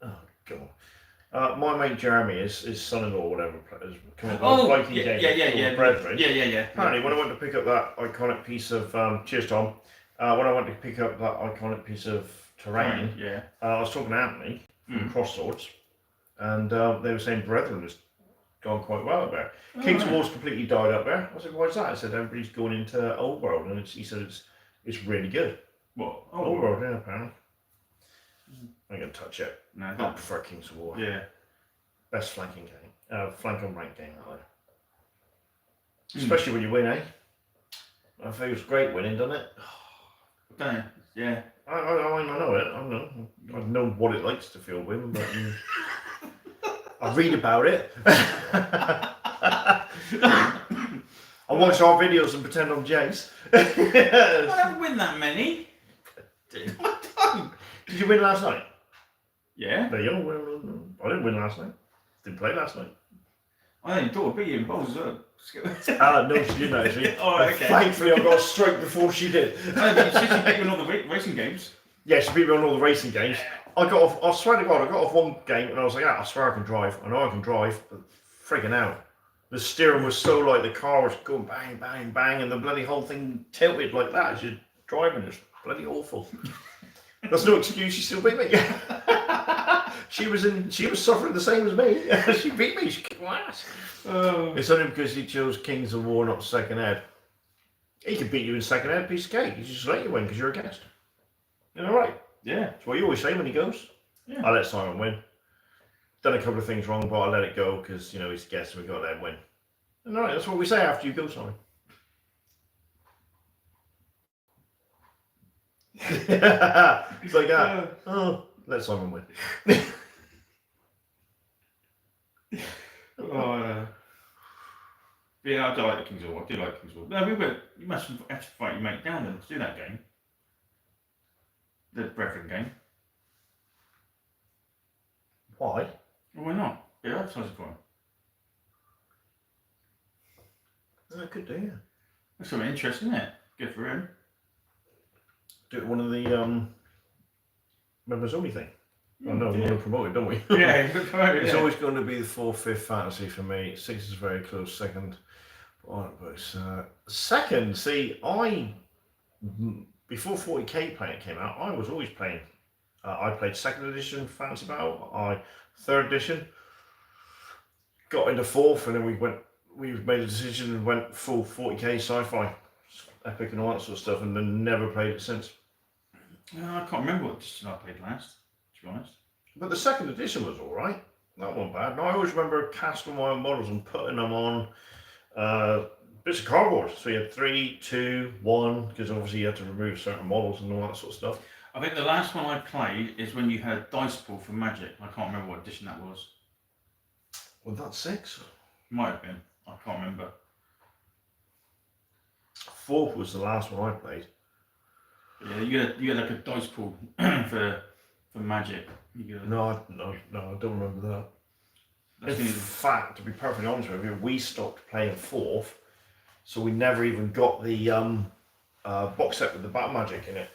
Oh God. My mate Jeremy, his son-in-law, whatever, has come up with
Oh,
a fighting game called Brethren.
Yeah.
Apparently, when I went to pick up that iconic piece of cheers, Tom. When I went to pick up that iconic piece of terrain, I was talking to Anthony from Crosswords. And they were saying Brethren has gone quite well up there. King's War's completely died up there. I said, why is that? I said, everybody's going into Old World. And he said, it's It's really good.
What?
Old World, yeah, apparently. I ain't gonna touch it.
No,
I
don't.
prefer Kings of War.
Yeah.
Best flanking game. Flank on rank game, I especially when you win, eh? I think it's great winning, doesn't it?
Don't you? Yeah.
I know it. I know. I know what it likes to feel win, but I read about it. I watch our videos and pretend I'm Jace.
I don't win that many. I don't.
Did you win last night?
Yeah.
There you go. I didn't win last night. Didn't play last night.
I only thought beat you in bowls as well.
No, she didn't actually.
Oh, okay.
Thankfully, I got a stroke before she did.
No, but you beat me in all the racing games.
Yeah, she beat me on all the racing games. I got off. I swear to God, I got off one game and I was like, I swear I can drive. I know I can drive, but freaking out. The steering was so like the car was going bang, bang, bang, and the bloody whole thing tilted like that as you're driving. It's bloody awful. That's no excuse. She still beat me. She was suffering the same as me. She beat me. She kicked my ass. It's only because he chose Kings of War, not second ed. He could beat you in second ed, piece of cake. He just let you win because you're a guest. You know, right?
Yeah.
That's what you always say when he goes.
Yeah.
I let Simon win. Done a couple of things wrong, but I let it go because, he's a guest and we got to let him win. And all right, that's what we say after you go, Simon. It's like that. Oh, let Simon win.
Yeah, I do like the Kings of War. I do like Kings of War. No, you must have to fight your mate down then to do that game. The Brethren game.
Why?
Well, why not? Be advertising for him.
I could do, yeah.
That's something interesting, isn't it? Good for him.
Do it one of the members only thing. Oh no, we want to promote it, don't we?
Yeah,
it's always going to be the 4th, 5th fantasy for me. 6 is very close second. Second, see, before 40k playing came out, I was always playing. I played 2nd edition Fantasy Battle, 3rd edition, got into 4th, and then we made a decision and went full 40k sci-fi, epic and all that sort of stuff, and then never played it since.
I can't remember what edition I played last, to be honest.
But the 2nd edition was alright. That wasn't bad. And I always remember casting my own models and putting them on bits of cardboard. So you had 3, 2, 1, because obviously you had to remove certain models and all that sort of stuff.
I think the last one I played is when you had Dice Pool for Magic. I can't remember what edition that was.
Was that 6?
Might have been. I can't remember.
4th was the last one I played.
Yeah, you had like a Dice Pool for Magic.
No, I don't remember that. In fact, to be perfectly honest with you, we stopped playing 4th, so we never even got the box set with the Battle Magic in it.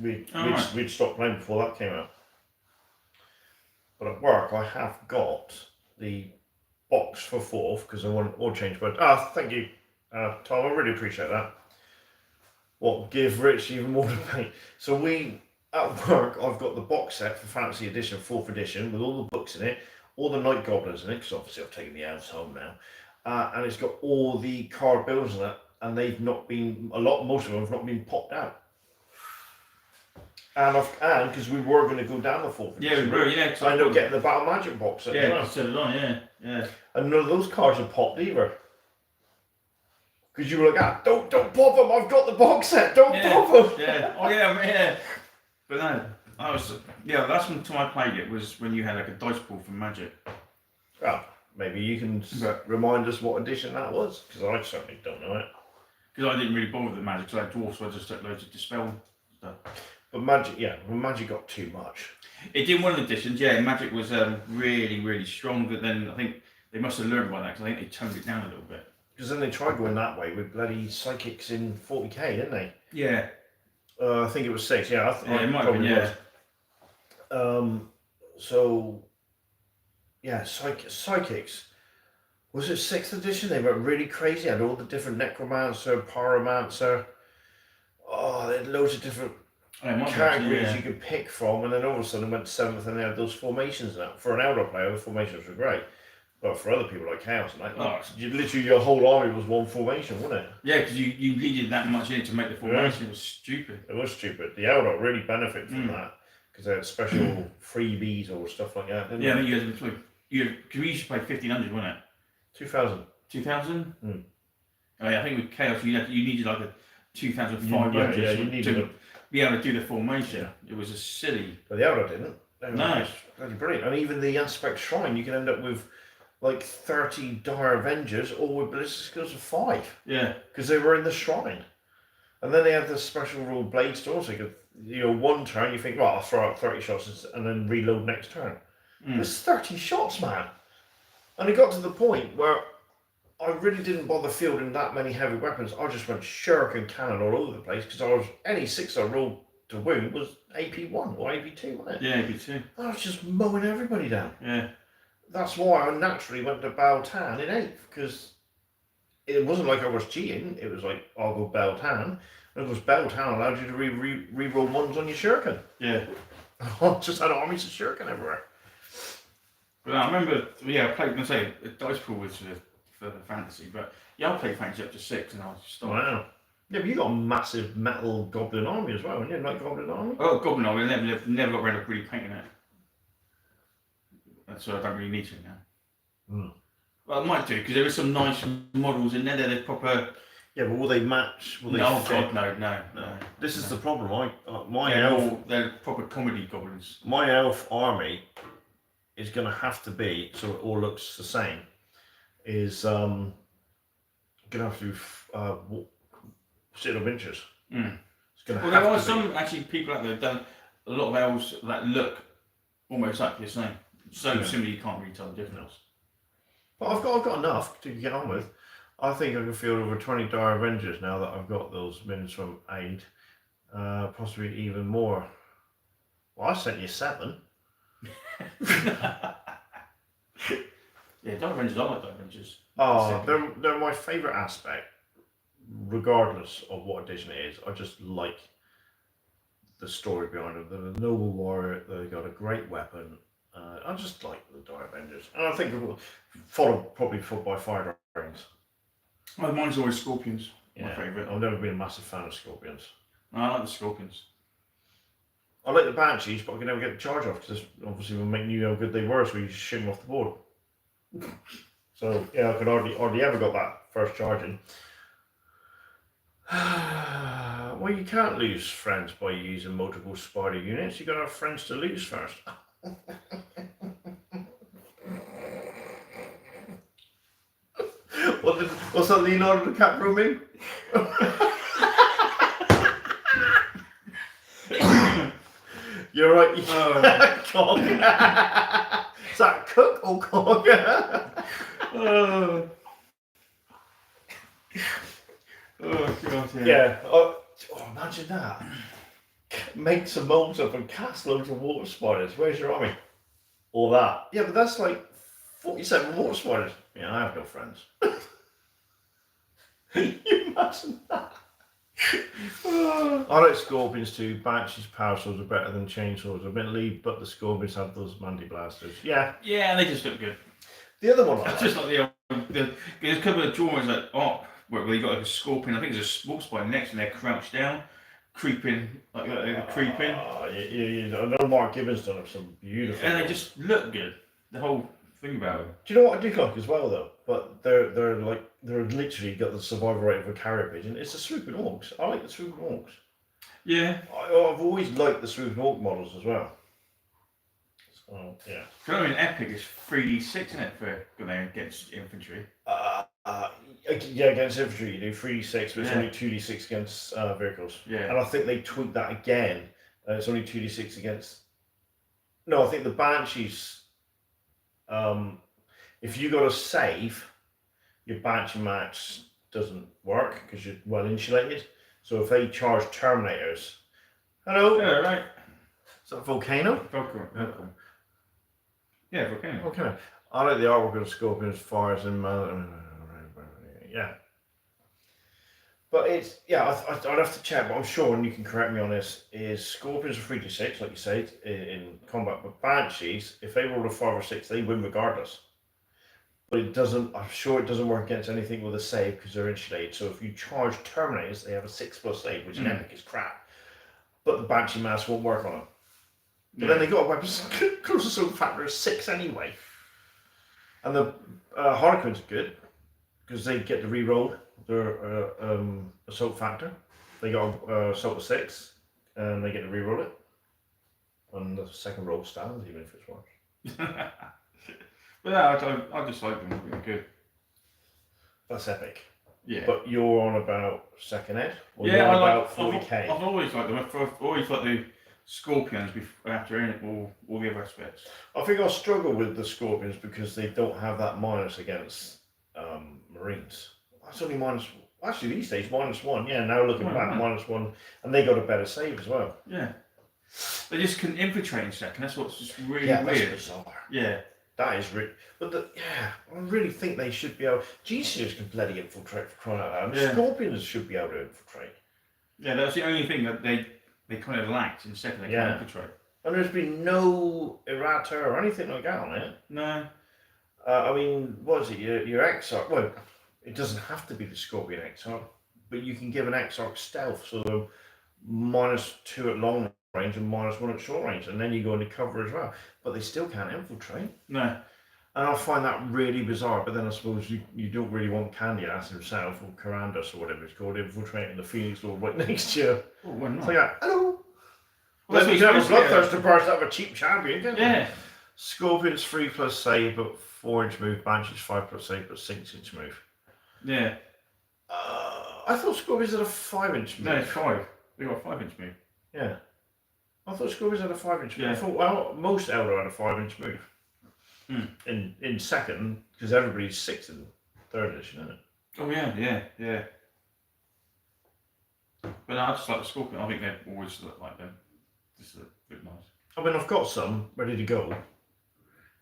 We'd stopped playing before that came out. But at work, I have got the box for 4th because I want all change. But thank you, Tom. I really appreciate that. Give Rich even more to pay. So at work, I've got the box set for Fantasy Edition, 4th edition, with all the books in it, all the Night Goblins in it, because obviously I've taken the elves home now, and it's got all the card builds in it, and they've not been, most of them have not been popped out. And because we were going to go down the 4th edition.
Yeah, we were, yeah.
So I ended up getting the Battle Magic box set.
Yeah, so did I, yeah.
And none of those cards are popped either. Because you were like, don't pop them, I've got the box set, don't pop them.
Yeah, oh yeah. But no, that's when time I played it was when you had like a dice pool for Magic.
Well, maybe you can remind us what edition that was, because I certainly don't know it.
Because I didn't really bother with the Magic, because I had dwarfs, so I just took loads of Dispel stuff.
But Magic got too much.
It did one of the editions, yeah. Magic was really, really strong, but then I think they must have learned by that, because I think they toned it down a little bit.
Because then they tried going that way with bloody psychics in 40k, didn't they?
Yeah.
I think it was 6, yeah.
It might have been, yeah.
Psychics. Was it 6th edition? They were really crazy. Had all the different Necromancer, Pyromancer. Oh, they had loads of different categories you could pick from. And then all of a sudden went to 7th and they had those formations now. For an Elder player, the formations were great. But for other people like Chaos, and like,
Oh.
literally your whole army was one formation, wasn't it?
Yeah, because you needed that much in it to make the formation. It was stupid.
It was stupid. The Eldar really benefited from that because they had special freebies or stuff like that. Didn't
Yeah, I
they?
think because we used to play 1500, wasn't it?
2000.
2000.
Mm.
Oh, yeah, I think with Chaos you needed like a 2500
Yeah, you needed
to be able to do the formation.
Yeah.
It was a silly.
But the Eldar didn't. They were
No.
bloody brilliant. And even the Aspect Shrine, you can end up with like 30 Dire Avengers, all with ballistic skills of 5.
Yeah.
Because they were in the shrine. And then they had the special rule blade store, so you could, one turn, you think, well, I'll throw out 30 shots and then reload next turn. There's 30 shots, man. And it got to the point where I really didn't bother fielding that many heavy weapons. I just went shuriken cannon all over the place because any 6 I rolled to wound was AP1 or AP2, wasn't it?
Yeah, AP2.
I was just mowing everybody down.
Yeah.
That's why I naturally went to Baltan in 8th, because it wasn't like I was cheating. It was like, I'll go Baltan. And of course, Baltan allowed you to re-roll ones on your shuriken.
Yeah.
I just had armies of shuriken everywhere.
But I remember, I played, the dice pool was for the fantasy, but I played fantasy up to 6 and I was stopped.
Wow. Yeah, but you got a massive metal goblin army as well, didn't you? Like goblin army?
Oh, Goblin Army, I never got around to really painting it. So I don't really need to now. Well, I might do, because there are some nice models in there. They're proper.
Yeah, but will they match? Will they
God, no.
This is the problem.
They're proper comedy goblins.
My elf army is going to have to be, so it all looks the same, is going to have to be Citadel of Inches. It's going to
there are some actually people out there who've done a lot of elves that look almost like the same. So similar you can't really tell the difference.
But I've got enough to get on with. I think I can field over 20 Dire Avengers now that I've got those minions from Aid. Possibly even more. Well, I sent you 7.
Yeah, Dire Avengers, I like Dire Avengers.
Oh, they're my favourite aspect, regardless of what edition it is. I just like the story behind them. They're a noble warrior, they've got a great weapon. I just like the Dire Avengers. And I think probably followed by Fire Dragons.
Oh, mine's always Scorpions, my
Yeah,
favourite.
I've never been a massive fan of Scorpions.
No, I like the Scorpions.
I like the Banshees, but I can never get the charge off because obviously will make you how good they were, so you just shit them off the board. So yeah, I could hardly ever got that first charge in. Well, you can't lose friends by using multiple spider units. You got to have friends to lose first. What's that Leonardo DiCaprio meme? You're right. Cock. Is that cook or cock?
Oh God, yeah.
Yeah. Oh, imagine that. Make some molds up and cast loads of water spiders. Where's your army? All that. Yeah, but that's like 47 water spiders. Yeah, I have no friends. You imagine that? I like Scorpions too. Banshees power swords are better than chainsaws, admittedly, but the Scorpions have those Mandy blasters. Yeah.
Yeah, and they just look good.
The other one I like.
Just like there's a couple of drawings like where you got like a scorpion. I think there's a small spider next, and they're crouched down, creeping like they're creeping.
I know Mark Gibbons done some beautiful.
And they just look good. The whole thing about them.
Do you know what I do like as well though? But they're literally got the survival rate of a carrier pigeon. It's the swooping orcs. I like the swooping orcs.
Yeah.
I've always liked the swooping orc models as well. So yeah.
I mean, Epic is 3d6 in it for going against infantry.
Yeah, against infantry you do 3d6, but it's only 2d6 against vehicles.
Yeah.
And I think they tweaked that again. It's only 2d6 against. No, I think the Banshees. If you got a save, your Banshee match doesn't work because you're well insulated. So if they charge Terminators, hello.
Yeah, right.
Is that Volcano?
Volcano. Yeah, Volcano.
Volcano. I like the artwork of Scorpions, Fires, and yeah. But it's I'd have to check, but I'm sure, and you can correct me on this. Is Scorpions are 3d6, like you said, in combat, but Banshees, if they roll a 5 or 6, they win regardless. but it doesn't. I'm sure it doesn't work against anything with a save because they're insulated. So if you charge Terminators, they have a 6+ save, which in Epic is crap. But the Banshee Mass won't work on them. But then they got a weapon close assault factor of 6 anyway. And the Harlequins are good because they get to re-roll their assault factor. They got assault of 6 and they get to re-roll it. And the second roll stands even if it's worse.
But yeah, I just like them. They're good.
That's epic.
Yeah.
But you're on about second ed? Or
Yeah,
you're on
I
about
like.
40k?
I've always liked them. I've always liked the Scorpions after all the other aspects.
I think I'll struggle with the Scorpions because they don't have that minus against Marines. That's only minus. Actually, these days -1. Yeah, now looking back, -1, and they got a better save as well.
Yeah. They just can infiltrate in second. That's what's just really
That's
weird.
bizarre.
Yeah.
That is really. But I really think they should be able. G-Series can bloody infiltrate for crying out loud.
Yeah.
Scorpions should be able to infiltrate.
Yeah, that's the only thing that they kind of lacked in second. They can't infiltrate.
And there's been no errata or anything like that on it.
No.
I mean, what is it? Your Exarch. Well, it doesn't have to be the Scorpion Exarch, but you can give an Exarch stealth, so they're -2 at long range and -1 at short range, and then you go into cover as well. But they still can't infiltrate.
No.
And I find that really bizarre. But then I suppose you don't really want Candy Ass himself or Carandus or whatever it's called infiltrating the Phoenix Lord right next to you.
Oh, why not?
It's like, hello.
Well,
Let me have a Bloodthirster burst out of a cheap champion, can't
Yeah.
Scorpion's 3+ save, but 4-inch move. Banshee's 5+ save, but 6-inch move.
Yeah.
I thought Scorpions had a 5-inch move.
No, it's 5. They got a 5-inch move.
Yeah. I thought Scorpions had a 5-inch move.
Yeah.
I thought most Eldar had a 5-inch move. In second, because everybody's 6th in 3rd edition, isn't it?
Oh yeah. But no, I just like the Scorpion. I think they always look like them. Just look a bit nice.
I mean, I've got some ready to go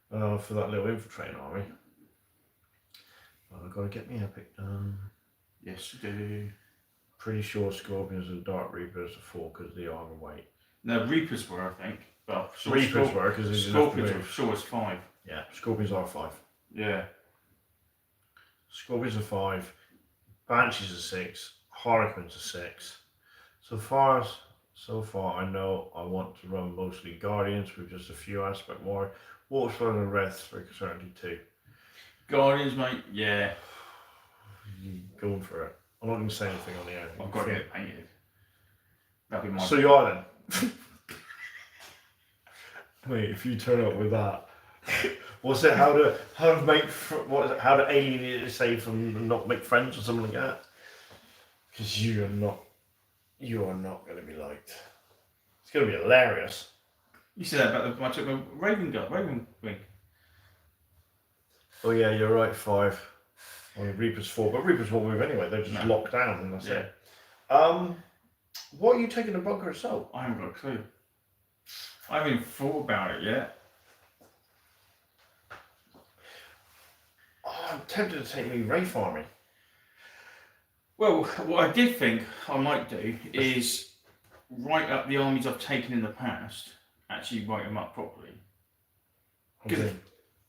for that little infiltrating army. But I've got to get me Epic done.
Yes, you do.
Pretty sure Scorpions and Dark Reapers are 4 because they are weight.
No, Reapers were, I think. Well,
Reapers were because
Scorpions were sure it's 5.
Yeah, Scorpions are 5.
Yeah.
Scorpions are 5. Banshees are 6. Harlequins are 6. So far I know I want to run mostly Guardians with just a few aspect more. Waterfall and Wraith for certainty 2.
Guardians, mate. Yeah.
Going for it. I'm not going to say anything on the air.
I've got to get it painted. That'd be my.
So you are then. Wait, if you turn up with that, what's it? How to alienate yourself from not make friends or something like that? Because you are not going to be liked. It's going to be hilarious.
You said that about the Raven Wing.
Oh yeah, you're right. 5. Well, Reaper's 4, but Reapers won't move anyway. They're just locked down, and that's it. What are you taking the bunker assault?
I haven't got a clue. I haven't even thought about it yet.
Oh, I'm tempted to take me Wraith Army.
Well, what I did think I might do is write up the armies I've taken in the past. Actually, write them up properly.
Okay.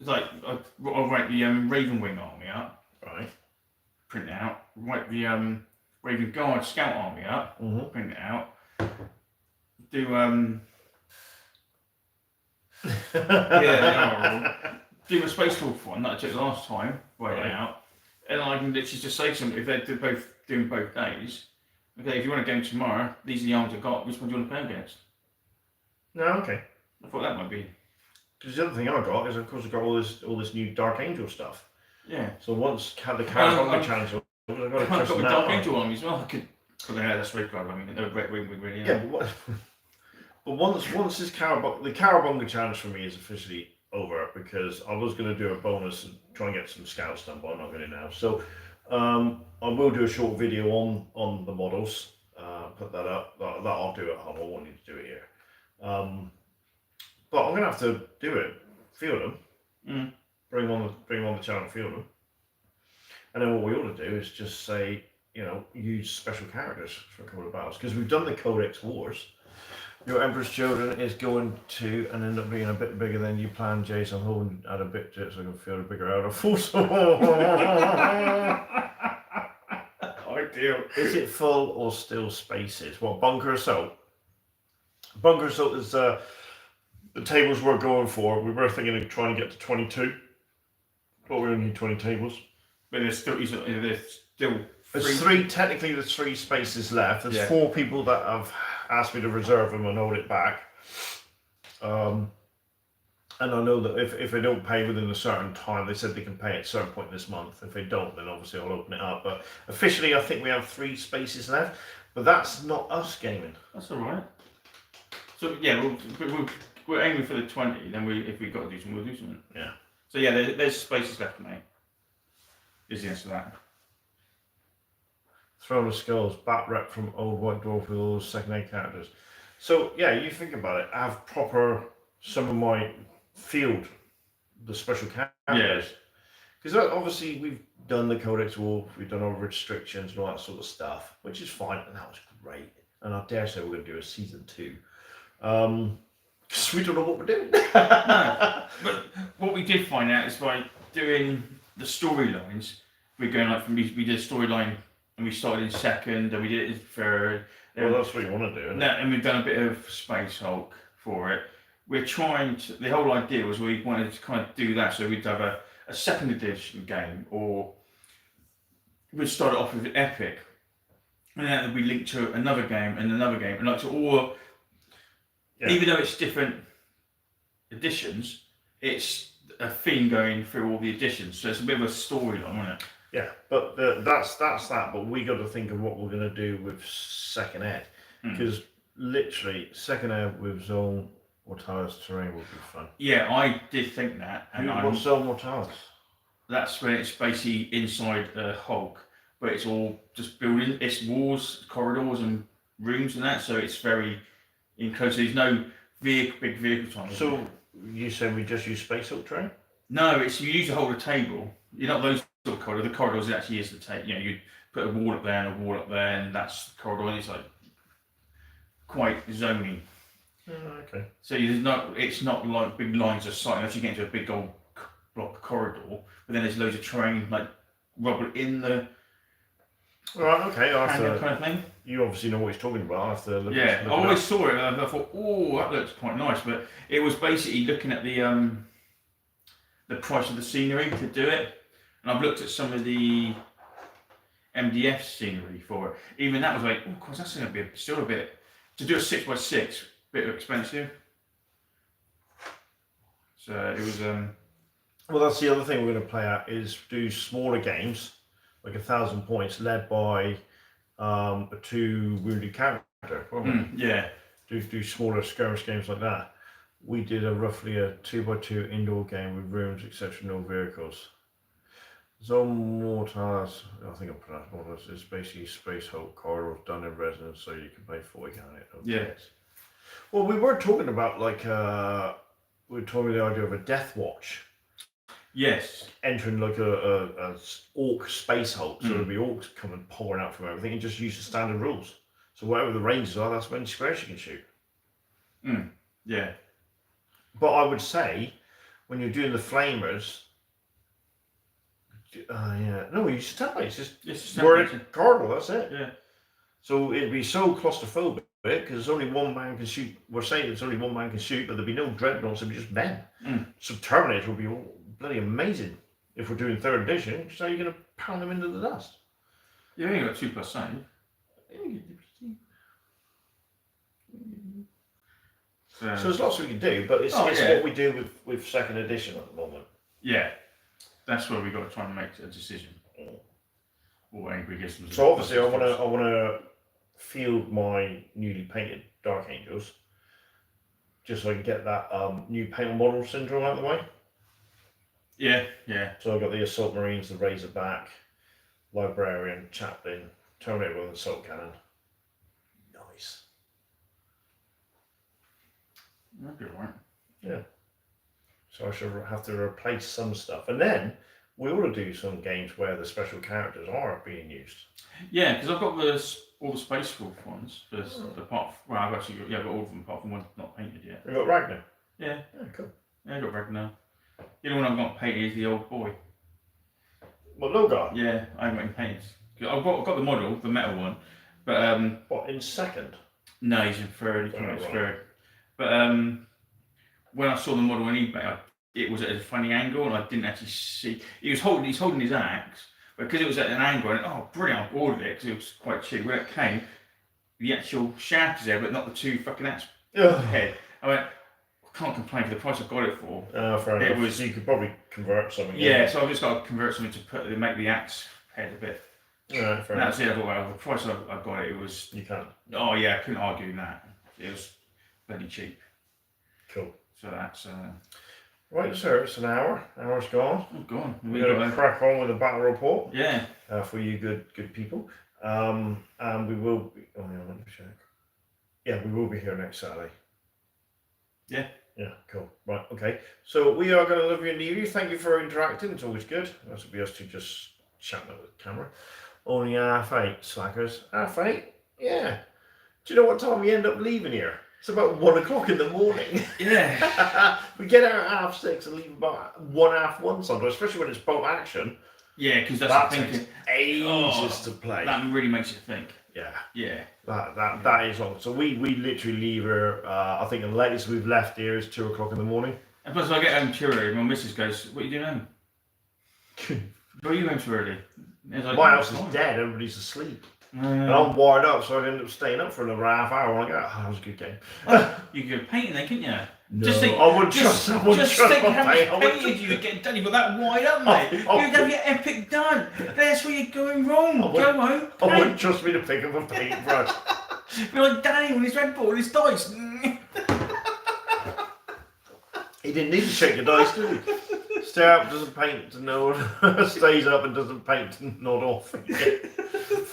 It's like I'll write the Raven Wing army up.
Right.
Print it out. Write the Raven Guard Scout army up. Print it out. Do do a Space Wolf one that I took last time. Write it out, and I can literally just say to them if they're both doing both days. Okay, if you want to go tomorrow, these are the arms I've got. Which one do you want to play against?
No, okay.
I thought that might be.
Because the other thing I got is, of course, I got all this new Dark Angel stuff.
Yeah.
So once the Caravan challenge, I've got to trust
the
in
Dark
that.
Angel army as well. I could. Well, yeah, that's very clever. I mean, no Red Wing really.
Yeah, but once this the Carabunga challenge for me is officially over because I was going to do a bonus and try and get some scouts done, but I'm not going to now. So I will do a short video on the models. Put that up. That I'll do at home. I won't need to do it here. But I'm going to have to do it. Field them. Bring them on the channel and field them. And then what we ought to do is just say, use special characters for a couple of battles because we've done the Codex Wars. Your Emperor's Children is going to and end up being a bit bigger than you planned, Jason. I'm hoping to add a bit to it so I can feel the bigger out of force.
Ideal.
Is it full or still spaces? Well, Bunker Assault. Bunker Assault is the tables we're going for. We were thinking of trying to get to 22, but we only need 20 tables.
But there's still
There's three. Technically, there's 3 spaces left. There's 4 people that have asked me to reserve them and hold it back. And I know that if they don't pay within a certain time, they said they can pay at a certain point this month. If they don't, then obviously I'll open it up. But officially, I think we have 3 spaces left. But that's not us gaming.
That's all right. So yeah, we're aiming for the 20. Then if we've got to do something, we'll do something.
Yeah.
So yeah, there's spaces left, mate. Is the answer to that?
Throne of Skulls, Bat Rep from Old White Dwarf with all those second-aid characters. So yeah, you think about it. I have proper some of my field, the special characters. Because obviously we've done the Codex Wolf, we've done all restrictions and all that sort of stuff, which is fine, and that was great. And I dare say we're going to do a season 2. Because we don't know what we're doing.
No, but what we did find out is by doing the storylines, we're going like we did a storyline and we started in 2nd and we did it in 3rd.
Well, that's what you want to do, isn't it?
And we've done a bit of Space Hulk for it. We're trying to, the whole idea was we wanted to kind of do that, so we'd have a 2nd edition game, or we'd start it off with Epic, and then it'd be linked to another game and another game, and like to all, even though it's different editions, it's a theme going through all the editions, so it's a bit of a storyline, isn't it?
Yeah, but that's that. But we got to think of what we're going to do with 2nd Ed, because literally 2nd Ed with Zone Mortalis terrain would be fun.
Yeah, I did think that.
And what's Zone Mortalis?
That's where it's basically inside Hulk, but it's all just building. It's walls, corridors, and rooms and that. So it's very enclosed. There's no big vehicle time.
So you said we just use Space Hulk terrain?
No, it's you use to hold a table. You're not those sort of corridors. The corridors actually is the table. You know, you put a wall up there and a wall up there, and that's the corridor. And it's like quite zoning.
Okay.
So it's not like big lines of sight unless you get into a big old block corridor. But then there's loads of terrain like rubble in the.
Right. Okay.
Kind of thing.
You obviously know what he's talking about. I have to look.
Yeah, I always saw it and I thought, oh, that looks quite nice. But it was basically looking at the price of the scenery to do it, and I've looked at some of the MDF scenery for it. Even that was like, oh, of course, that's going to be still a bit to do a 6x6, bit expensive. So it was.
Well, that's the other thing we're going to play at is do smaller games, like 1,000 points, led by a 2 wounded character.
Yeah.
Do smaller skirmish games like that. We did roughly a 2x2 indoor game with rooms, etc. No vehicles. Zone Mortalis, I think I pronounced Mortalis, is basically Space Hulk corridors done in resin, so you can pay 40 on it.
Yeah.
Well, we were talking about we were talking the idea of a Death Watch.
Yes.
Entering like a orc Space Hulk, so there'll be orcs coming pouring out from everything, and just use the standard rules. So whatever the ranges are, that's when squares you can shoot.
Yeah.
But I would say, when you're doing the flamers, no, you use templates. Just we're in corridor. That's it.
Yeah.
So it'd be so claustrophobic because only one man can shoot. We're saying it's only one man can shoot, but there'd be no dreadnoughts. It'd be just men. So Terminator would be bloody amazing if we're doing 3rd edition. So you're going to pound them into the dust.
You only got 2+ save.
So there's lots we can do, but it's what we do with 2nd edition at the moment.
Yeah, that's where we got to try and make a decision. Or anybody gets them.
So obviously, I want to field my newly painted Dark Angels, just so I can get that new paint model syndrome out of the way.
Yeah.
So I've got the Assault Marines, the Razorback, Librarian, Chaplain, Terminator with an Assault Cannon. Nice.
That'd be alright.
Yeah. So I should have to replace some stuff. And then We ought to do some games where the special characters are being used.
Yeah, because I've got all the Space Wolf ones. Well, I've actually got, I've got all of them apart from one not painted yet.
We've got Ragnar.
Yeah.
Yeah, cool.
Yeah, I've got Ragnar. The only one I've got painted is the old boy.
Well, Logar.
Yeah, I haven't got him painted. I've got the model, the metal one, but
What, in second?
no, he's in third. He came out third. But when I saw the model on eBay, it was at a funny angle, and I didn't actually see. He's holding his axe, but because it was at an angle, and oh, brilliant! I ordered it because it was quite cheap. When it came, the actual shaft is there, but not the two fucking axe head. I went, I can't complain for the price I got it for.
Fair enough. You could probably convert something.
Yeah, so I've just got to convert something to make the axe head a bit.
Yeah, fair
enough.
enough.
That's it. I thought, well, the price I got it was.
You can't.
Oh yeah, I couldn't argue with that. It was bloody cheap.
Cool.
So that's.
Right, sir. It's an hour. Hour's gone.
Oh, go on.
We're going to crack on with the battle report.
Yeah.
For you good people. And we will be. Oh yeah, let me check. Yeah, we will be here next Saturday.
Yeah.
Yeah, cool. Right, okay. So we are going to love you and leave you. Thank you for interacting. It's always good. That's to be us two just chatting with the camera. Only 8:30, slackers. 8:30? Yeah. Do you know what time we end up leaving here? It's about 1 o'clock in the morning.
Yeah.
We get out at 6:30 and leave about 1:30 sometimes, especially when it's boat action.
Yeah, because
That
the
takes
thinking.
ages to play.
That really makes you think.
Yeah.
Yeah.
That is long. So we literally leave here, I think the latest we've left here is 2 o'clock in the morning.
And plus I get home too early, my missus goes, what are you doing home? Why are you home so early? Like,
My house is dead, everybody's asleep. And I'm wired up, so I ended up staying up for another half hour. I'm like, oh, that was a good game.
You could go painting then, couldn't you?
No,
just think,
I wouldn't trust
Just
my
think how much
paint. I wouldn't
painted you to get done. You got that wide up, mate. You'd have your epic done. That's where you're going wrong. Go home.
I wouldn't trust me to pick up a paintbrush.
Be like Danny with his red ball and his dice.
He didn't need to shake your dice, did he? Stay up, doesn't paint to nod. Stays up and doesn't paint to nod off.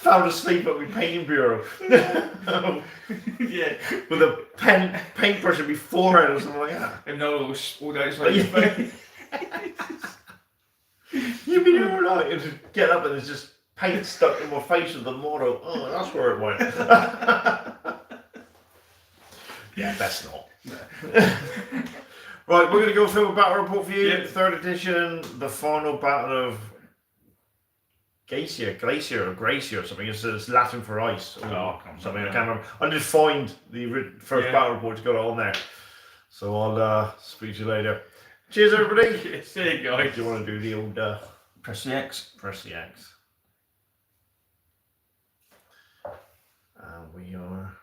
Found asleep at my painting bureau.
Yeah.
With a paintbrush at my forehead or something like that.
And no, all that is like your face.
You've been here all night and just get up and there's just paint stuck in my face with the motto. Oh, that's where it went. Yeah, best not. Right, we're going to go film a battle report for you.
Yep.
3rd edition, the final battle of Glacier or something. It's Latin for ice. Or something, I can't remember. I just find the first battle report to got it on there. So I'll speak to you later. Cheers, everybody.
See you guys.
Do you want to do the old
press the X?
Press the X. We are